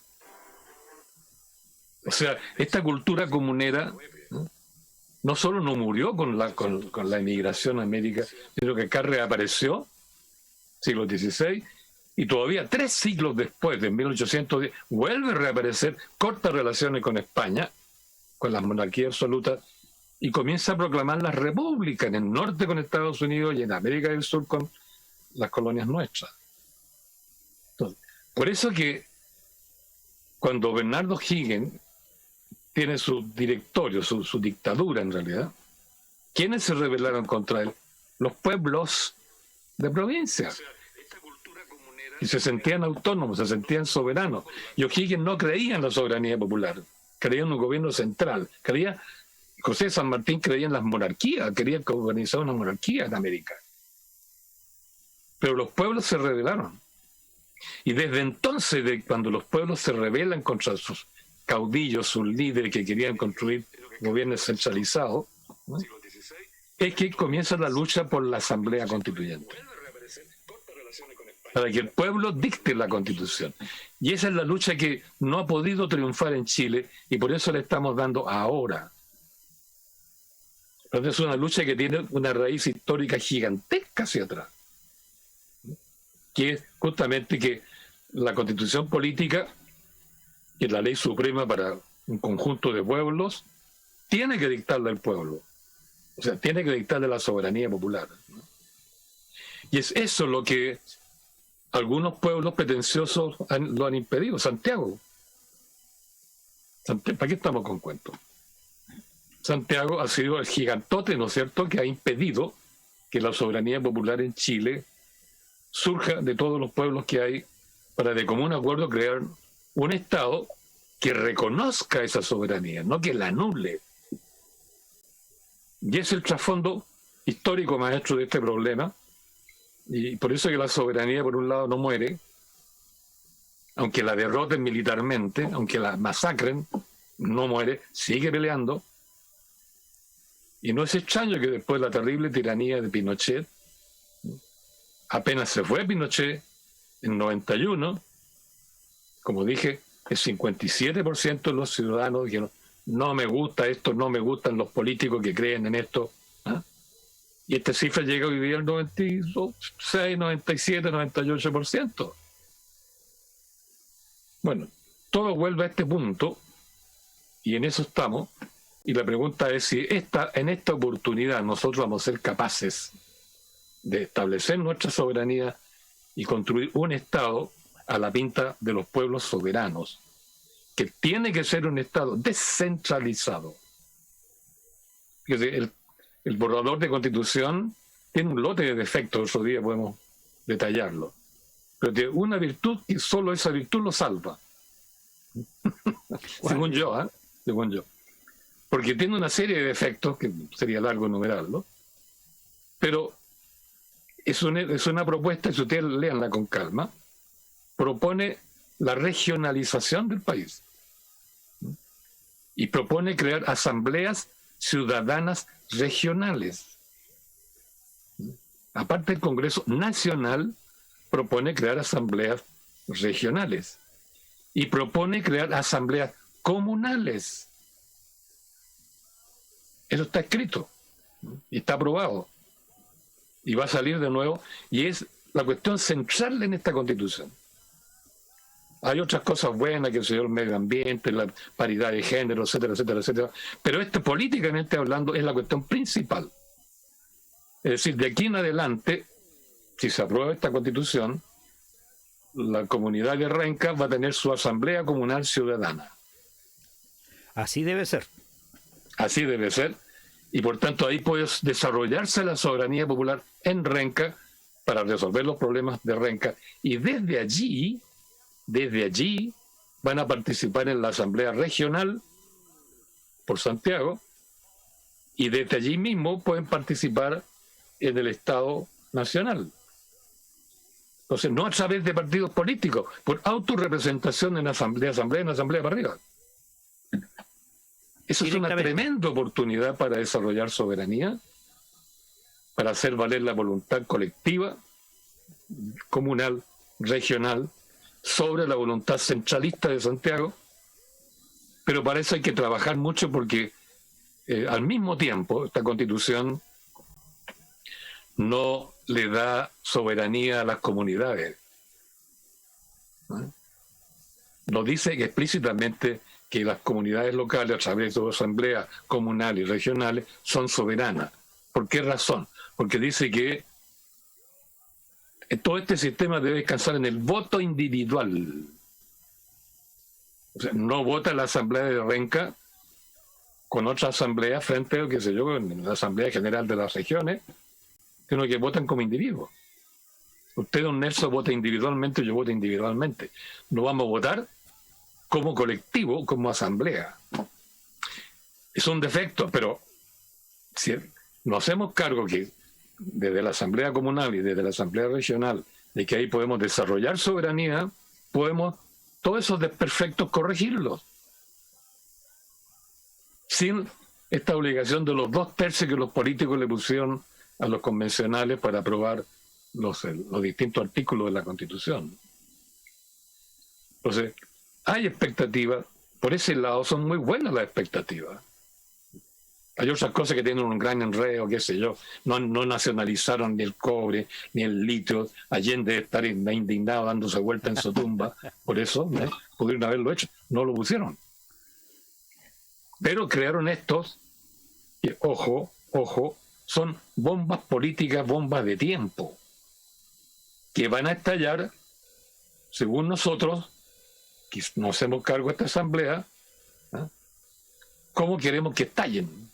O sea, esta cultura comunera no solo no murió con la emigración a América, sino que acá reapareció, siglo XVI, y todavía 3 siglos después, de 1810, vuelve a reaparecer, corta relaciones con España, con la monarquía absoluta, y comienza a proclamar la república en el norte con Estados Unidos y en América del Sur con las colonias nuestras. Entonces, por eso que cuando Bernardo Higgins tiene su directorio, su dictadura en realidad, ¿quiénes se rebelaron contra él? Los pueblos de provincia. Y se sentían autónomos, se sentían soberanos. Y O'Higgins no creía en la soberanía popular, creía en un gobierno central, José de San Martín creía en las monarquías, quería organizar una monarquía en América. Pero los pueblos se rebelaron. Y desde entonces, cuando los pueblos se rebelan contra sus caudillos, sus líderes que querían construir gobiernos centralizados, ¿no?, es que comienza la lucha por la Asamblea Constituyente, para que el pueblo dicte la Constitución. Y esa es la lucha que no ha podido triunfar en Chile y por eso le estamos dando ahora. Entonces es una lucha que tiene una raíz histórica gigantesca hacia atrás, que es justamente que la Constitución política, que es la ley suprema para un conjunto de pueblos, tiene que dictarle al pueblo. O sea, tiene que dictarle la soberanía popular, ¿no? Y es eso lo que algunos pueblos pretenciosos lo han impedido. Santiago. ¿Para qué estamos con cuentos? Santiago ha sido el gigantote, ¿no es cierto?, que ha impedido que la soberanía popular en Chile surja de todos los pueblos que hay para de común acuerdo crear un Estado que reconozca esa soberanía, no que la anule. Y es el trasfondo histórico maestro de este problema, y por eso que la soberanía por un lado no muere, aunque la derroten militarmente, aunque la masacren, no muere, sigue peleando. Y no es extraño que después de la terrible tiranía de Pinochet, apenas se fue Pinochet en 91, como dije, el 57% de los ciudadanos dijeron: no me gusta esto, no me gustan los políticos que creen en esto, ¿ah? Y esta cifra llega hoy día al 96, 97, 98%. Bueno, todo vuelve a este punto y en eso estamos. Y la pregunta es si en esta oportunidad nosotros vamos a ser capaces de establecer nuestra soberanía y construir un Estado a la pinta de los pueblos soberanos, que tiene que ser un Estado descentralizado. Fíjese, el borrador de Constitución tiene un lote de defectos, otro día podemos detallarlo, pero tiene una virtud y solo esa virtud lo salva. Según yo, según yo. Porque tiene una serie de defectos, que sería largo enumerarlo, pero es una propuesta, si ustedes leanla con calma, propone la regionalización del país y propone crear asambleas ciudadanas regionales. Aparte, el Congreso Nacional propone crear asambleas regionales y propone crear asambleas comunales. Eso está escrito y está aprobado y va a salir de nuevo, y es la cuestión central en esta Constitución. Hay otras cosas buenas, que el medio ambiente, la paridad de género, etcétera, etcétera, etcétera, pero políticamente hablando es la cuestión principal. Es decir, de aquí en adelante, si se aprueba esta Constitución, la comunidad de Renca va a tener su asamblea comunal ciudadana. Así debe ser. Así debe ser, y por tanto ahí puede desarrollarse la soberanía popular en Renca para resolver los problemas de Renca, y desde allí van a participar en la asamblea regional por Santiago, y desde allí mismo pueden participar en el Estado Nacional. Entonces, no a través de partidos políticos, por autorrepresentación en asamblea para arriba. Eso es una tremenda oportunidad para desarrollar soberanía, para hacer valer la voluntad colectiva, comunal, regional, sobre la voluntad centralista de Santiago, pero para eso hay que trabajar mucho porque al mismo tiempo esta Constitución no le da soberanía a las comunidades. Lo dice explícitamente que las comunidades locales, a través de asambleas comunales y regionales, son soberanas. ¿Por qué razón? Porque dice que todo este sistema debe descansar en el voto individual. O sea, no vota la asamblea de Renca con otra asamblea frente a, qué sé yo, en la asamblea general de las regiones, sino que votan como individuos. Usted, don Nelson, vota individualmente, yo voto individualmente. No vamos a votar como colectivo, como asamblea. Es un defecto, pero si nos hacemos cargo que desde la asamblea comunal y desde la asamblea regional, de que ahí podemos desarrollar soberanía, podemos todos esos desperfectos corregirlos, sin esta obligación de los 2/3 que los políticos le pusieron a los convencionales para aprobar los distintos artículos de la Constitución. Entonces, hay expectativas, por ese lado son muy buenas las expectativas. Hay otras cosas que tienen un gran enredo, qué sé yo, no nacionalizaron ni el cobre, ni el litio. Allende debe estar indignado dándose vuelta en su tumba, por eso pudieron haberlo hecho, no lo pusieron. Pero crearon estos, que, ojo, son bombas políticas, bombas de tiempo, que van a estallar, según nosotros, que nos hacemos cargo de esta asamblea, cómo queremos que estallen.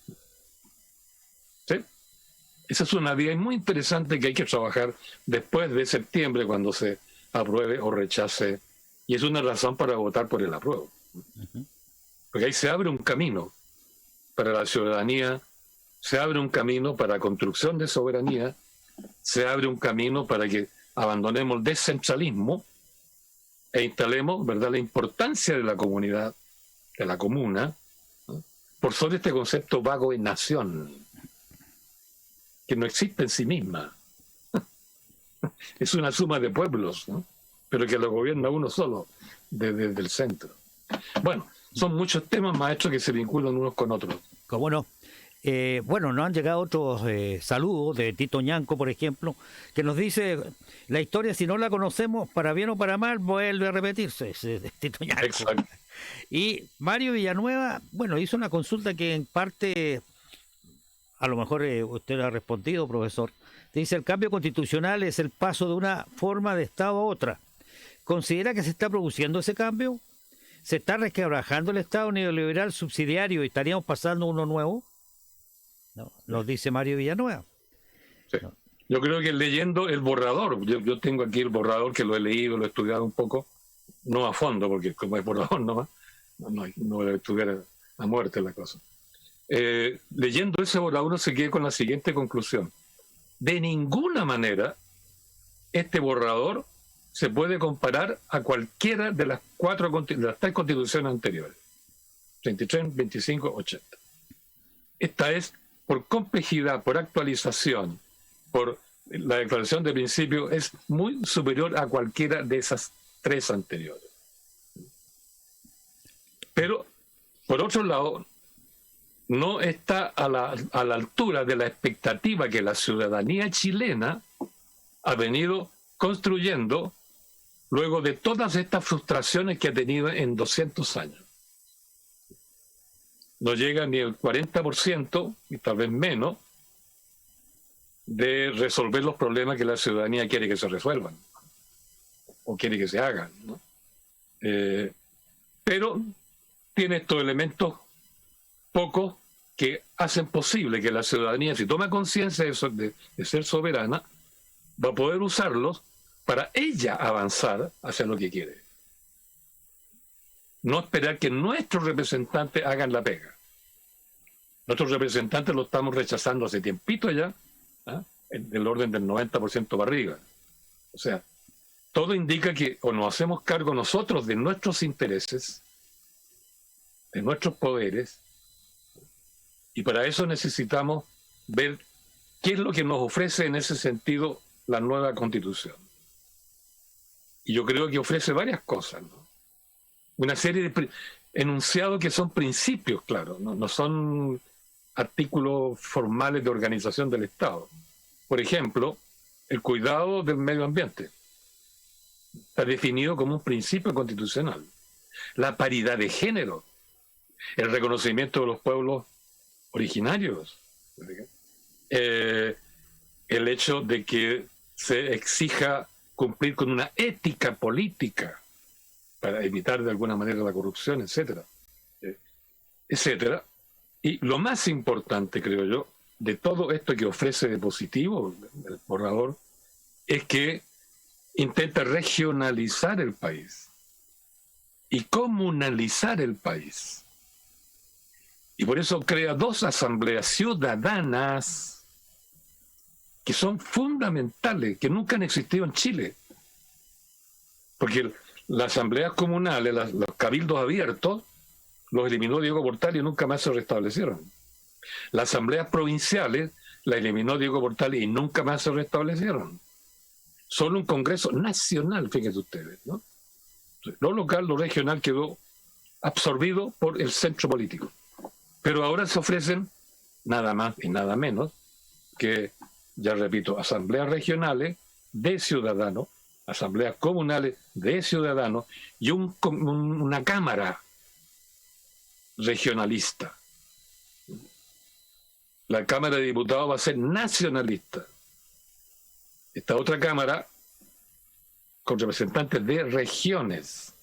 ¿Sí? Esa es una vía muy interesante que hay que trabajar después de septiembre, cuando se apruebe o rechace, y es una razón para votar por el apruebo. Porque ahí se abre un camino para la ciudadanía, se abre un camino para la construcción de soberanía, se abre un camino para que abandonemos el descentralismo e instalemos, ¿verdad?, la importancia de la comunidad, de la comuna, ¿no?, por sobre este concepto vago de nación, que no existe en sí misma. Es una suma de pueblos, ¿no?, pero que lo gobierna uno solo, desde el centro. Bueno, son muchos temas, maestros, que se vinculan unos con otros. ¿Cómo no? Bueno, nos han llegado otros saludos de Tito Ñanco, por ejemplo, que nos dice, la historia si no la conocemos, para bien o para mal, vuelve a repetirse, ese Tito Ñanco. Exacto. Y Mario Villanueva, bueno, hizo una consulta que en parte, a lo mejor usted ha respondido, profesor. Dice, el cambio constitucional es el paso de una forma de Estado a otra. ¿Considera que se está produciendo ese cambio? ¿Se está resquebrajando el Estado neoliberal subsidiario y estaríamos pasando uno nuevo? No, nos dice Mario Villanueva. Sí. No. Yo creo que leyendo el borrador, yo tengo aquí el borrador que lo he leído, lo he estudiado un poco, no a fondo, porque como es borrador nomás, no voy a estudiar a muerte la cosa. Leyendo ese borrador uno se queda con la siguiente conclusión. De ninguna manera este borrador se puede comparar a cualquiera de las tres constituciones anteriores. 33, 25, 80. Esta es, por complejidad, por actualización, por la declaración de principio, es muy superior a cualquiera de esas tres anteriores. Pero, por otro lado, no está a la altura de la expectativa que la ciudadanía chilena ha venido construyendo luego de todas estas frustraciones que ha tenido en 200 años. No llega ni el 40%, y tal vez menos, de resolver los problemas que la ciudadanía quiere que se resuelvan o quiere que se hagan, ¿no? Pero tiene estos elementos pocos que hacen posible que la ciudadanía, si toma conciencia de ser soberana, va a poder usarlos para ella avanzar hacia lo que quiere. No esperar que nuestros representantes hagan la pega. Nuestros representantes lo estamos rechazando hace tiempito ya, en el orden del 90% para arriba. O sea, todo indica que o nos hacemos cargo nosotros de nuestros intereses, de nuestros poderes, y para eso necesitamos ver qué es lo que nos ofrece en ese sentido la nueva Constitución. Y yo creo que ofrece varias cosas, ¿no? Una serie de enunciados que son principios, claro, no son artículos formales de organización del Estado. Por ejemplo, el cuidado del medio ambiente está definido como un principio constitucional. La paridad de género, el reconocimiento de los pueblos originarios, el hecho de que se exija cumplir con una ética política para evitar de alguna manera la corrupción, etcétera, etcétera. Y lo más importante, creo yo, de todo esto que ofrece de positivo el borrador, es que intenta regionalizar el país y comunalizar el país. Y por eso crea dos asambleas ciudadanas que son fundamentales, que nunca han existido en Chile. Porque las asambleas comunales, los cabildos abiertos, los eliminó Diego Portales y nunca más se restablecieron. Las asambleas provinciales las eliminó Diego Portales y nunca más se restablecieron. Solo un congreso nacional, fíjense ustedes, ¿no? Lo local, lo regional quedó absorbido por el centro político. Pero ahora se ofrecen nada más y nada menos que, ya repito, asambleas regionales de ciudadanos, asambleas comunales de ciudadanos y una cámara regionalista. La Cámara de Diputados va a ser nacionalista. Esta otra Cámara con representantes de regiones.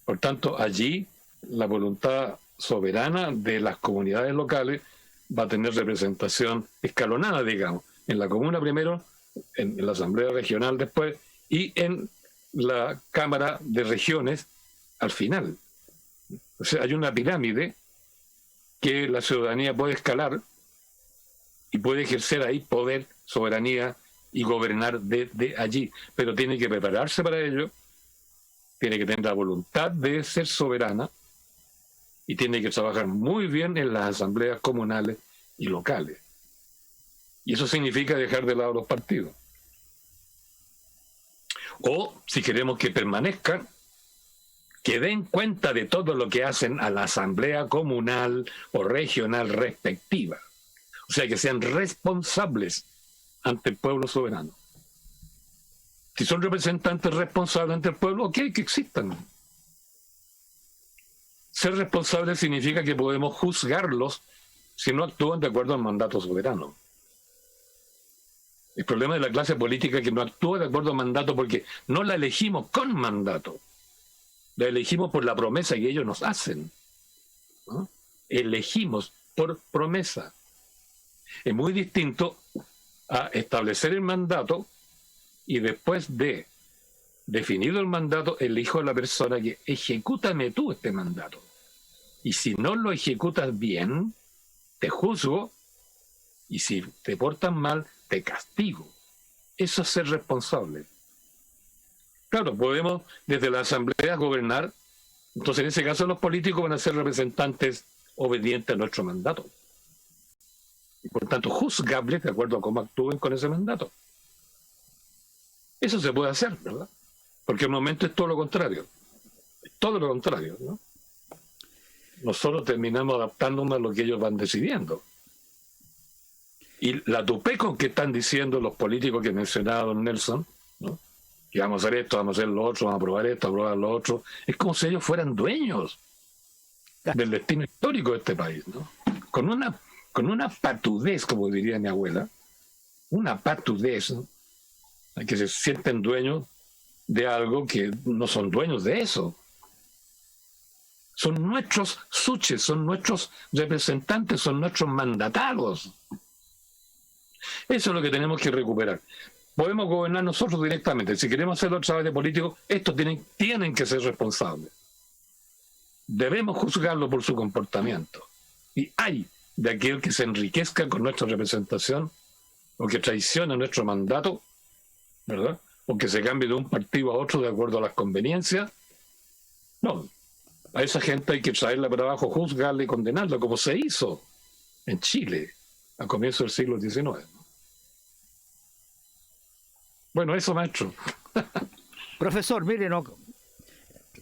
Por tanto, allí la voluntad soberana de las comunidades locales va a tener representación escalonada, digamos, en la comuna primero, en la Asamblea Regional después y en la Cámara de Regiones al final. O sea, hay una pirámide que la ciudadanía puede escalar y puede ejercer ahí poder, soberanía y gobernar desde allí. Pero tiene que prepararse para ello, tiene que tener la voluntad de ser soberana y tiene que trabajar muy bien en las asambleas comunales y locales. Y eso significa dejar de lado los partidos. O, si queremos que permanezcan, que den cuenta de todo lo que hacen a la asamblea comunal o regional respectiva. O sea, que sean responsables ante el pueblo soberano. Si son representantes responsables ante el pueblo, ok, que existan. Ser responsable significa que podemos juzgarlos si no actúan de acuerdo al mandato soberano. El problema de la clase política es que no actúa de acuerdo al mandato porque no la elegimos con mandato. La elegimos por la promesa que ellos nos hacen, ¿no? Elegimos por promesa. Es muy distinto a establecer el mandato y después de definido el mandato, elijo a la persona que ejecútame tú este mandato. Y si no lo ejecutas bien, te juzgo, y si te portas mal, te castigo. Eso es ser responsable. Claro, podemos desde la asamblea gobernar, entonces en ese caso los políticos van a ser representantes obedientes a nuestro mandato. Y por tanto juzgables de acuerdo a cómo actúen con ese mandato. Eso se puede hacer, ¿verdad? Porque el momento es todo lo contrario. Es todo lo contrario, ¿no? Nosotros terminamos adaptándonos a lo que ellos van decidiendo. Y la tupé con que están diciendo los políticos que mencionaba don Nelson, ¿no? Que vamos a hacer esto, vamos a hacer lo otro, vamos a aprobar esto, aprobar lo otro. Es como si ellos fueran dueños del destino histórico de este país, ¿no? Con una patudez, como diría mi abuela, una patudez, ¿no? Que se sienten dueños de algo que no son dueños de eso. Son nuestros suches, son nuestros representantes, son nuestros mandatados. Eso es lo que tenemos que recuperar. Podemos gobernar nosotros directamente. Si queremos hacerlo a través de políticos, estos tienen que ser responsables. Debemos juzgarlo por su comportamiento. Y hay de aquel que se enriquezca con nuestra representación o que traiciona nuestro mandato, ¿verdad? O que se cambie de un partido a otro de acuerdo a las conveniencias. No, a esa gente hay que traerla para abajo, juzgarla y condenarla, como se hizo en Chile a comienzos del siglo XIX. ¿No? Bueno, eso, maestro. Profesor, mire,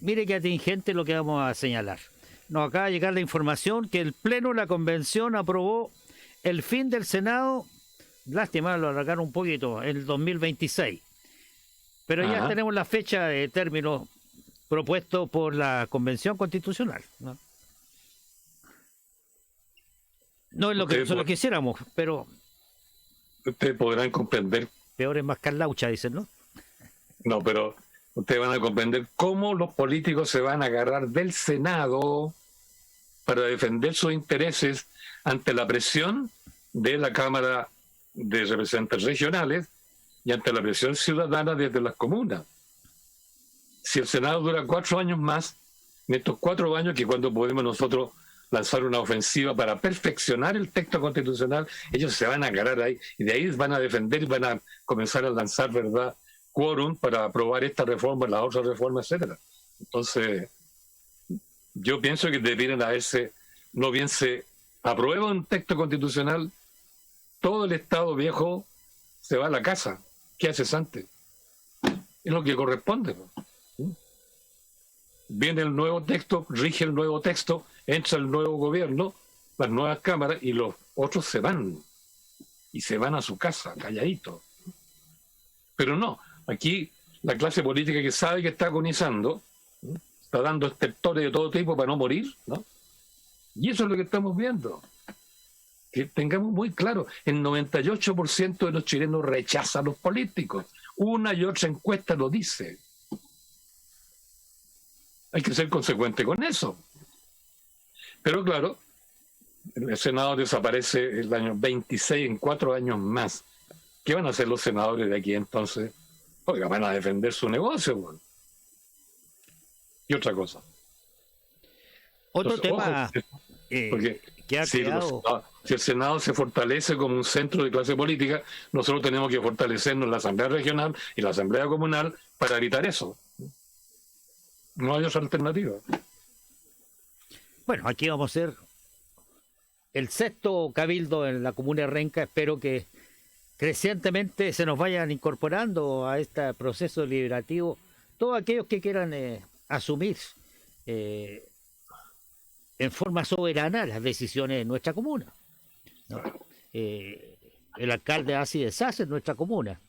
mire qué atingente lo que vamos a señalar. Nos acaba de llegar la información que el Pleno de la Convención aprobó el fin del Senado, lástima, lo alargaron un poquito, en el 2026. Pero ya tenemos la fecha de término propuesto por la Convención Constitucional. No es lo que nosotros quisiéramos, pero... Ustedes podrán comprender... Peor es más carlaucha, dicen, ¿no? No, pero ustedes van a comprender cómo los políticos se van a agarrar del Senado para defender sus intereses ante la presión de la Cámara de Representantes Regionales y ante la presión ciudadana desde las comunas. Si el Senado dura 4 años más, en estos 4 años que cuando podemos nosotros lanzar una ofensiva para perfeccionar el texto constitucional, ellos se van a agarrar ahí y de ahí van a defender y van a comenzar a lanzar, ¿verdad?, quórum para aprobar esta reforma, la otra reforma, etcétera. Entonces, yo pienso que debieran haberse, no bien se aprueba un texto constitucional, todo el Estado viejo se va a la casa. ¿Qué haces antes? Es lo que corresponde. Viene el nuevo texto, rige el nuevo texto, entra el nuevo gobierno, las nuevas cámaras, y los otros se van. Y se van a su casa, calladitos. Pero no, aquí la clase política que sabe que está agonizando, ¿no?, está dando estertores de todo tipo para no morir, ¿no? Y eso es lo que estamos viendo. Que tengamos muy claro, el 98% de los chilenos rechaza a los políticos. Una y otra encuesta lo dice. Hay que ser consecuente con eso. Pero claro, el Senado desaparece el año 26, en 4 años más. ¿Qué van a hacer los senadores de aquí entonces? Oiga, van a defender su negocio. Bueno. Y otra cosa. Otro entonces, tema ojo, porque que ha creado... si el Senado se fortalece como un centro de clase política, nosotros tenemos que fortalecernos en la Asamblea Regional y la Asamblea Comunal para evitar eso. No hay otra alternativa. Bueno, aquí vamos a ser el 6º cabildo en la comuna de Renca. Espero que crecientemente se nos vayan incorporando a este proceso deliberativo todos aquellos que quieran asumir eh, en forma soberana las decisiones de nuestra comuna, ¿no? El alcalde hace y deshace en nuestra comuna.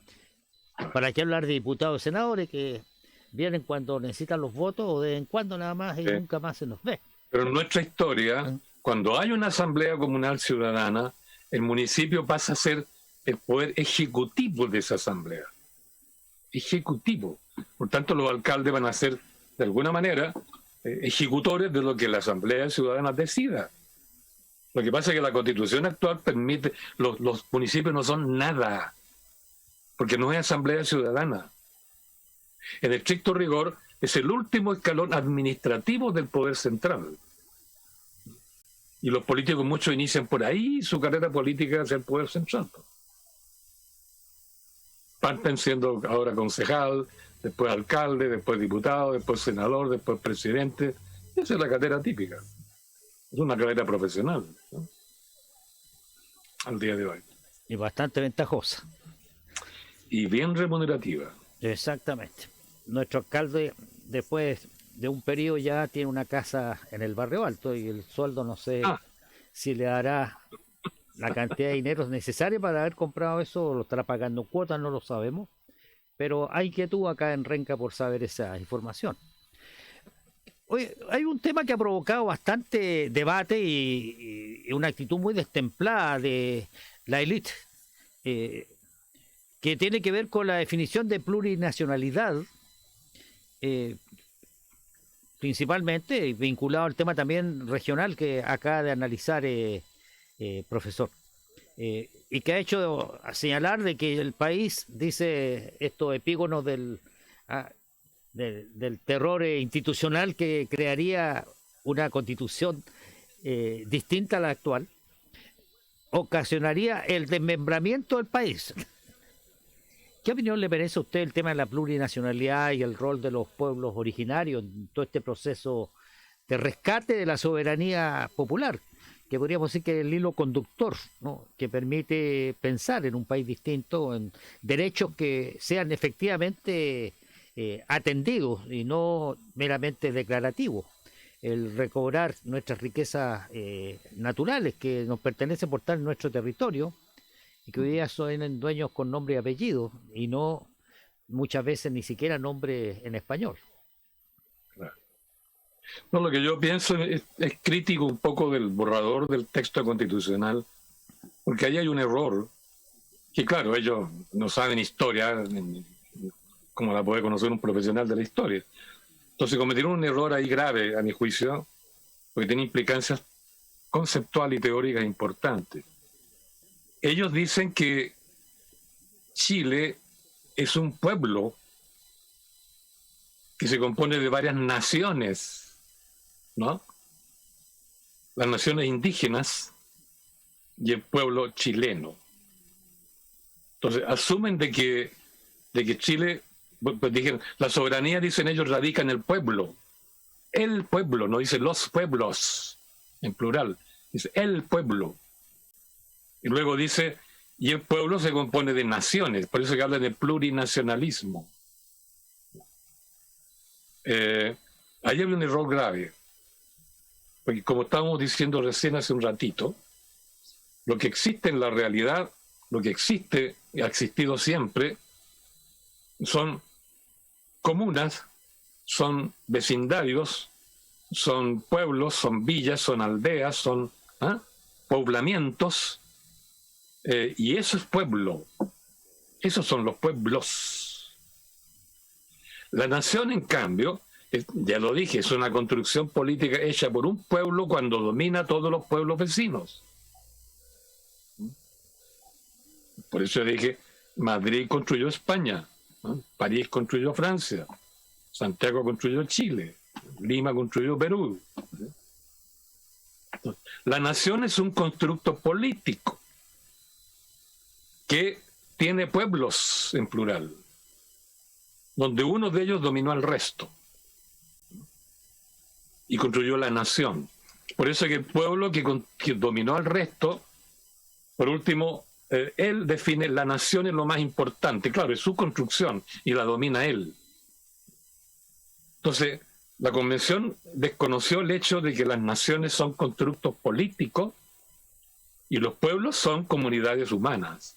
¿Para qué hablar de diputados y senadores que vienen cuando necesitan los votos o de vez en cuando nada más y nunca más se nos ve? Pero en nuestra historia, cuando hay una asamblea comunal ciudadana, el municipio pasa a ser el poder ejecutivo de esa asamblea. Ejecutivo. Por tanto, los alcaldes van a ser, de alguna manera, ejecutores de lo que la asamblea ciudadana decida. Lo que pasa es que la constitución actual permite, los municipios no son nada, porque no es asamblea ciudadana. En estricto rigor, es el último escalón administrativo del poder central. Y los políticos muchos inician por ahí su carrera política hacia el poder central. Parten siendo ahora concejal, después alcalde, después diputado, después senador, después presidente. Esa es la carrera típica. Es una carrera profesional, ¿no? Al día de hoy. Y bastante ventajosa. Y bien remunerativa. Exactamente. Nuestro alcalde, después de un periodo, ya tiene una casa en el Barrio Alto y el sueldo no sé si le dará la cantidad de dinero necesaria para haber comprado eso, o lo estará pagando en cuotas, no lo sabemos. Pero hay inquietud acá en Renca por saber esa información. Oye, hay un tema que ha provocado bastante debate y una actitud muy destemplada de la élite, que tiene que ver con la definición de plurinacionalidad, principalmente vinculado al tema también regional que acaba de analizar profesor, y que ha hecho señalar de que el país, dice estos epígonos del terror institucional que crearía una constitución distinta a la actual, ocasionaría el desmembramiento del país. ¿Qué opinión le merece a usted el tema de la plurinacionalidad y el rol de los pueblos originarios en todo este proceso de rescate de la soberanía popular, que podríamos decir que es el hilo conductor, ¿no?, que permite pensar en un país distinto, en derechos que sean efectivamente atendidos y no meramente declarativos? El recobrar nuestras riquezas naturales que nos pertenecen por estar en nuestro territorio y que hoy día son dueños con nombre y apellido y no muchas veces ni siquiera nombre en español. Claro. No, lo que yo pienso es crítico un poco del borrador del texto constitucional, porque ahí hay un error que, claro, ellos no saben historia como la puede conocer un profesional de la historia. Entonces cometieron un error ahí grave, a mi juicio, porque tiene implicancias conceptuales y teóricas importantes. Ellos dicen que Chile es un pueblo que se compone de varias naciones, ¿no? Las naciones indígenas y el pueblo chileno. Entonces asumen de que Chile, pues dijeron, la soberanía, dicen ellos, radica en el pueblo. El pueblo, no dice los pueblos, en plural, dice el pueblo. Y luego dice, y el pueblo se compone de naciones, por eso que habla de plurinacionalismo. Ahí hay un error grave, porque como estábamos diciendo recién hace un ratito, lo que existe en la realidad, lo que existe y ha existido siempre, son comunas, son vecindarios, son pueblos, son villas, son aldeas, son poblamientos, y eso es pueblo. Esos son los pueblos. La nación, en cambio, ya lo dije, es una construcción política hecha por un pueblo cuando domina a todos los pueblos vecinos. Por eso dije, Madrid construyó España, ¿no? París construyó Francia, Santiago construyó Chile, Lima construyó Perú. La nación es un constructo político que tiene pueblos en plural, donde uno de ellos dominó al resto y construyó la nación. Por eso que el pueblo que dominó al resto, por último, él define la nación es lo más importante. Claro, es su construcción y la domina él. Entonces, la Convención desconoció el hecho de que las naciones son constructos políticos y los pueblos son comunidades humanas,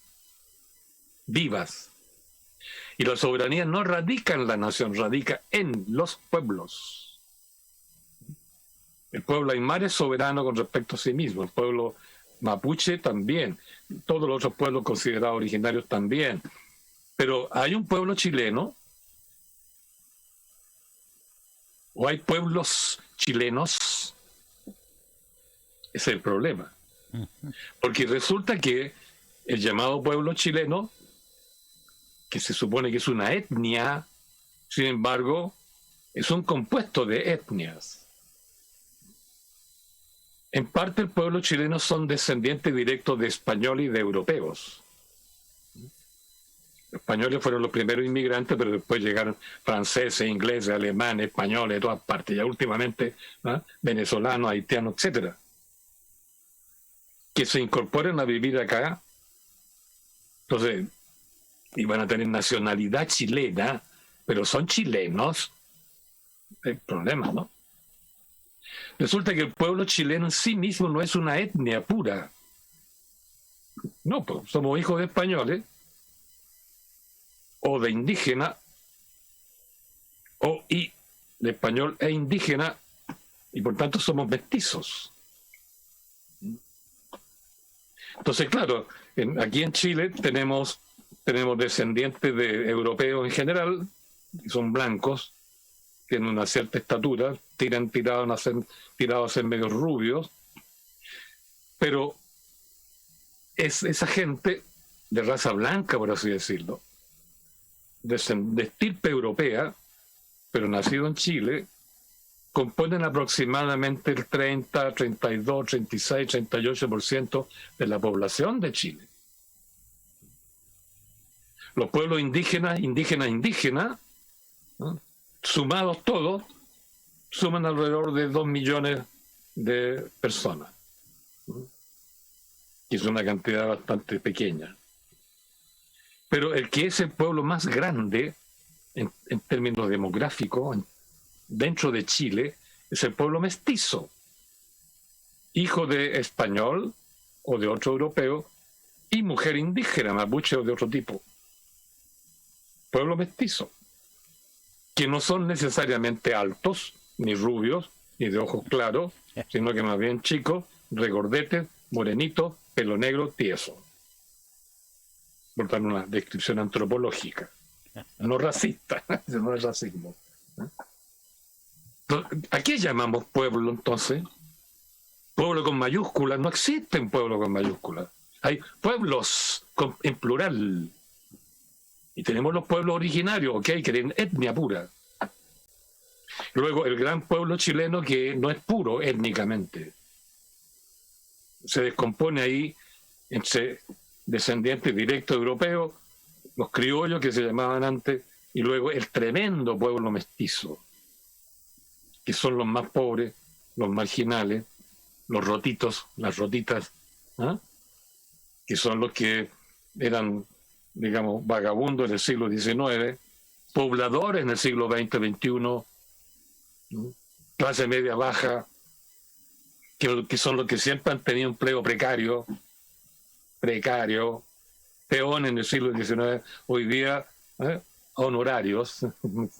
vivas. Y la soberanía no radica en la nación, radica en los pueblos. El pueblo aymara es soberano con respecto a sí mismo, el pueblo mapuche también, todos los otros pueblos considerados originarios también. Pero hay un pueblo chileno, o hay pueblos chilenos, ese es el problema. Porque resulta que el llamado pueblo chileno, que se supone que es una etnia, sin embargo, es un compuesto de etnias. En parte el pueblo chileno son descendientes directos de españoles y de europeos. Los españoles fueron los primeros inmigrantes, pero después llegaron franceses, ingleses, alemanes, españoles de todas partes, ya últimamente, ¿no?, venezolanos, haitianos, etcétera, que se incorporan a vivir acá. Entonces, iban a tener nacionalidad chilena, pero son chilenos. Hay problema, ¿no? Resulta que el pueblo chileno en sí mismo no es una etnia pura. No, pues somos hijos de españoles, o de indígena, y de español e indígena, y por tanto somos mestizos. Entonces, claro, aquí en Chile tenemos descendientes de europeos en general, que son blancos, tienen una cierta estatura, tirados a ser medios rubios, pero es esa gente de raza blanca, por así decirlo, de estirpe europea, pero nacido en Chile, componen aproximadamente el 30, 32, 36, 38% de la población de Chile. Los pueblos indígenas, ¿no?, sumados todos, suman alrededor de 2 millones de personas, ¿no?, que es una cantidad bastante pequeña. Pero el que es el pueblo más grande en términos demográficos dentro de Chile es el pueblo mestizo, hijo de español o de otro europeo y mujer indígena, mapuche o de otro tipo. Pueblo mestizo, que no son necesariamente altos, ni rubios, ni de ojos claros, sino que más bien chicos, regordetes, morenitos, pelo negro, tieso. Por tanto, una descripción antropológica, no racista, no es racismo. ¿A qué llamamos pueblo entonces? Pueblo con mayúsculas. No existe un pueblo con mayúsculas. Hay pueblos en plural. Y tenemos los pueblos originarios, ¿ok?, que tienen etnia pura. Luego el gran pueblo chileno, que no es puro étnicamente. Se descompone ahí entre descendientes directos europeos, los criollos que se llamaban antes, y luego el tremendo pueblo mestizo, que son los más pobres, los marginales, los rotitos, las rotitas, ¿eh?, que son los que eran, digamos, vagabundos en el siglo XIX, pobladores en el siglo XX, XXI, clase media baja, que son los que siempre han tenido empleo precario, peón en el siglo XIX, hoy día honorarios,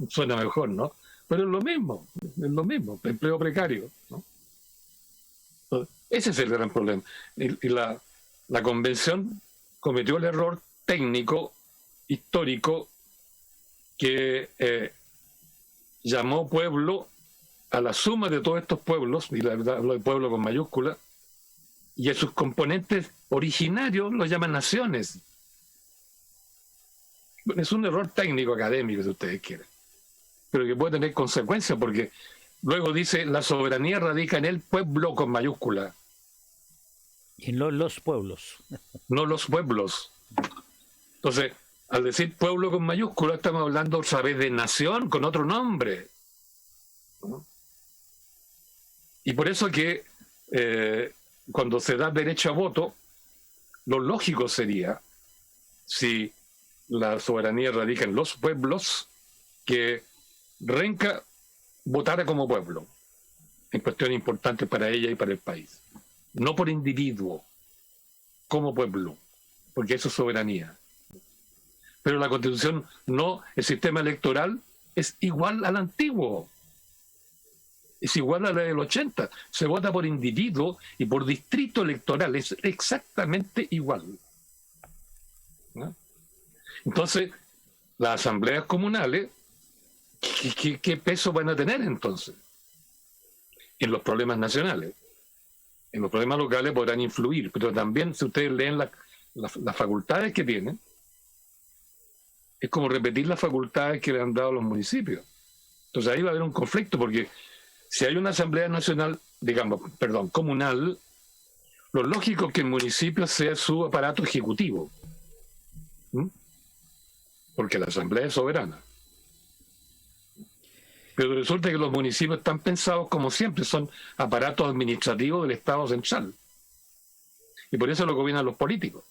suena mejor, ¿no? Pero es lo mismo, empleo precario, ¿no? Entonces, ese es el gran problema. Y la Convención cometió el error técnico, histórico, que llamó pueblo a la suma de todos estos pueblos, y la verdad hablo de pueblo con mayúscula, y a sus componentes originarios los llaman naciones. Es un error técnico académico, si ustedes quieren, pero que puede tener consecuencias, porque luego dice la soberanía radica en el pueblo con mayúscula. Y no los pueblos. No los pueblos. Entonces, al decir pueblo con mayúscula, estamos hablando otra vez de nación con otro nombre, ¿no? Y por eso que cuando se da derecho a voto, lo lógico sería, si la soberanía radica en los pueblos, que Renca votara como pueblo en cuestiones importantes para ella y para el país. No por individuo, como pueblo, porque eso es soberanía. Pero la Constitución no, el sistema electoral es igual al antiguo. Es igual a la del 80. Se vota por individuo y por distrito electoral. Es exactamente igual, ¿no? Entonces, las asambleas comunales, ¿qué peso van a tener entonces? En los problemas nacionales. En los problemas locales podrán influir, pero también, si ustedes leen las facultades que tienen, es como repetir las facultades que le han dado los municipios. Entonces ahí va a haber un conflicto, porque si hay una asamblea nacional, comunal, lo lógico es que el municipio sea su aparato ejecutivo. ¿Mm? Porque la asamblea es soberana. Pero resulta que los municipios están pensados como siempre, son aparatos administrativos del Estado central. Y por eso lo gobiernan los políticos.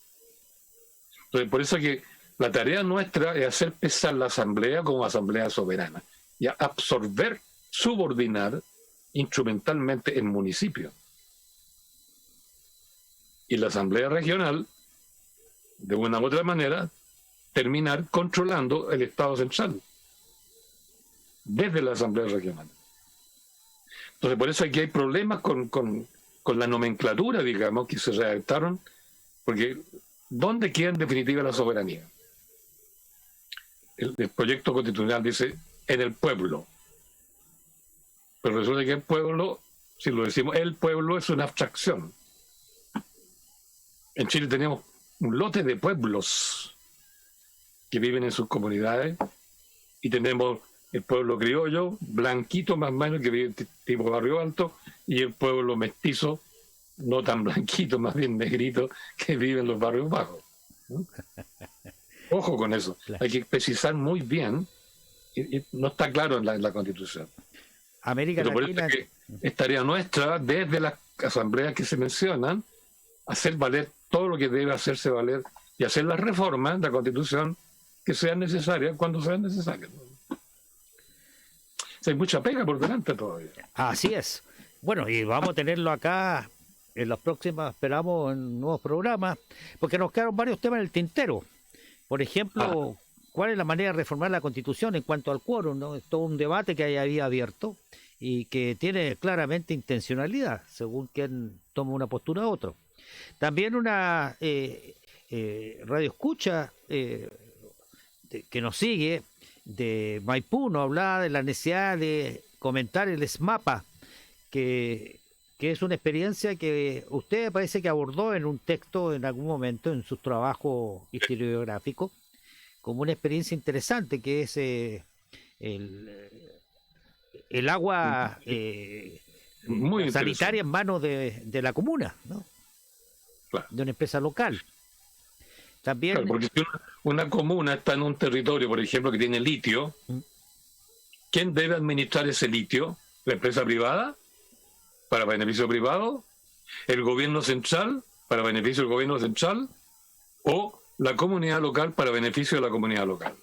Entonces, por eso que la tarea nuestra es hacer pesar la asamblea como asamblea soberana y absorber, subordinar instrumentalmente el municipio. Y la asamblea regional, de una u otra manera, terminar controlando el Estado central desde la asamblea regional. Entonces, por eso aquí hay problemas con la nomenclatura, digamos, que se redactaron, porque ¿dónde queda en definitiva la soberanía? El proyecto constitucional dice en el pueblo, pero resulta que el pueblo, si lo decimos el pueblo, es una abstracción. En Chile tenemos un lote de pueblos que viven en sus comunidades y tenemos el pueblo criollo, blanquito más o menos, que vive tipo barrio alto, y el pueblo mestizo, no tan blanquito, más bien negrito, que vive en los barrios bajos, ¿no? Ojo con eso, hay que precisar muy bien, y no está claro en la Constitución. América Pero Latina. por eso es tarea nuestra, desde las asambleas que se mencionan, hacer valer todo lo que debe hacerse valer y hacer las reformas de la Constitución que sean necesarias cuando sean necesarias. Hay mucha pega por delante todavía. Así es. Bueno, y vamos a tenerlo acá en las próximas, esperamos, en nuevos programas, porque nos quedaron varios temas en el tintero. Por ejemplo, ¿cuál es la manera de reformar la Constitución en cuanto al quórum, ¿no? Es todo un debate que había abierto y que tiene claramente intencionalidad, según quien toma una postura u otro. También una radio escucha que nos sigue de Maipú nos hablaba de la necesidad de comentar el SMAPA, que es una experiencia que usted parece que abordó en un texto en algún momento en su trabajo historiográfico, como una experiencia interesante, que es el agua muy sanitaria en manos de la comuna, ¿no? Claro. De una empresa local. También, claro, porque si una comuna está en un territorio, por ejemplo, que tiene litio, ¿quién debe administrar ese litio? ¿La empresa privada? ¿Para beneficio privado? ¿El gobierno central? ¿Para beneficio del gobierno central? ¿O la comunidad local para beneficio de la comunidad local?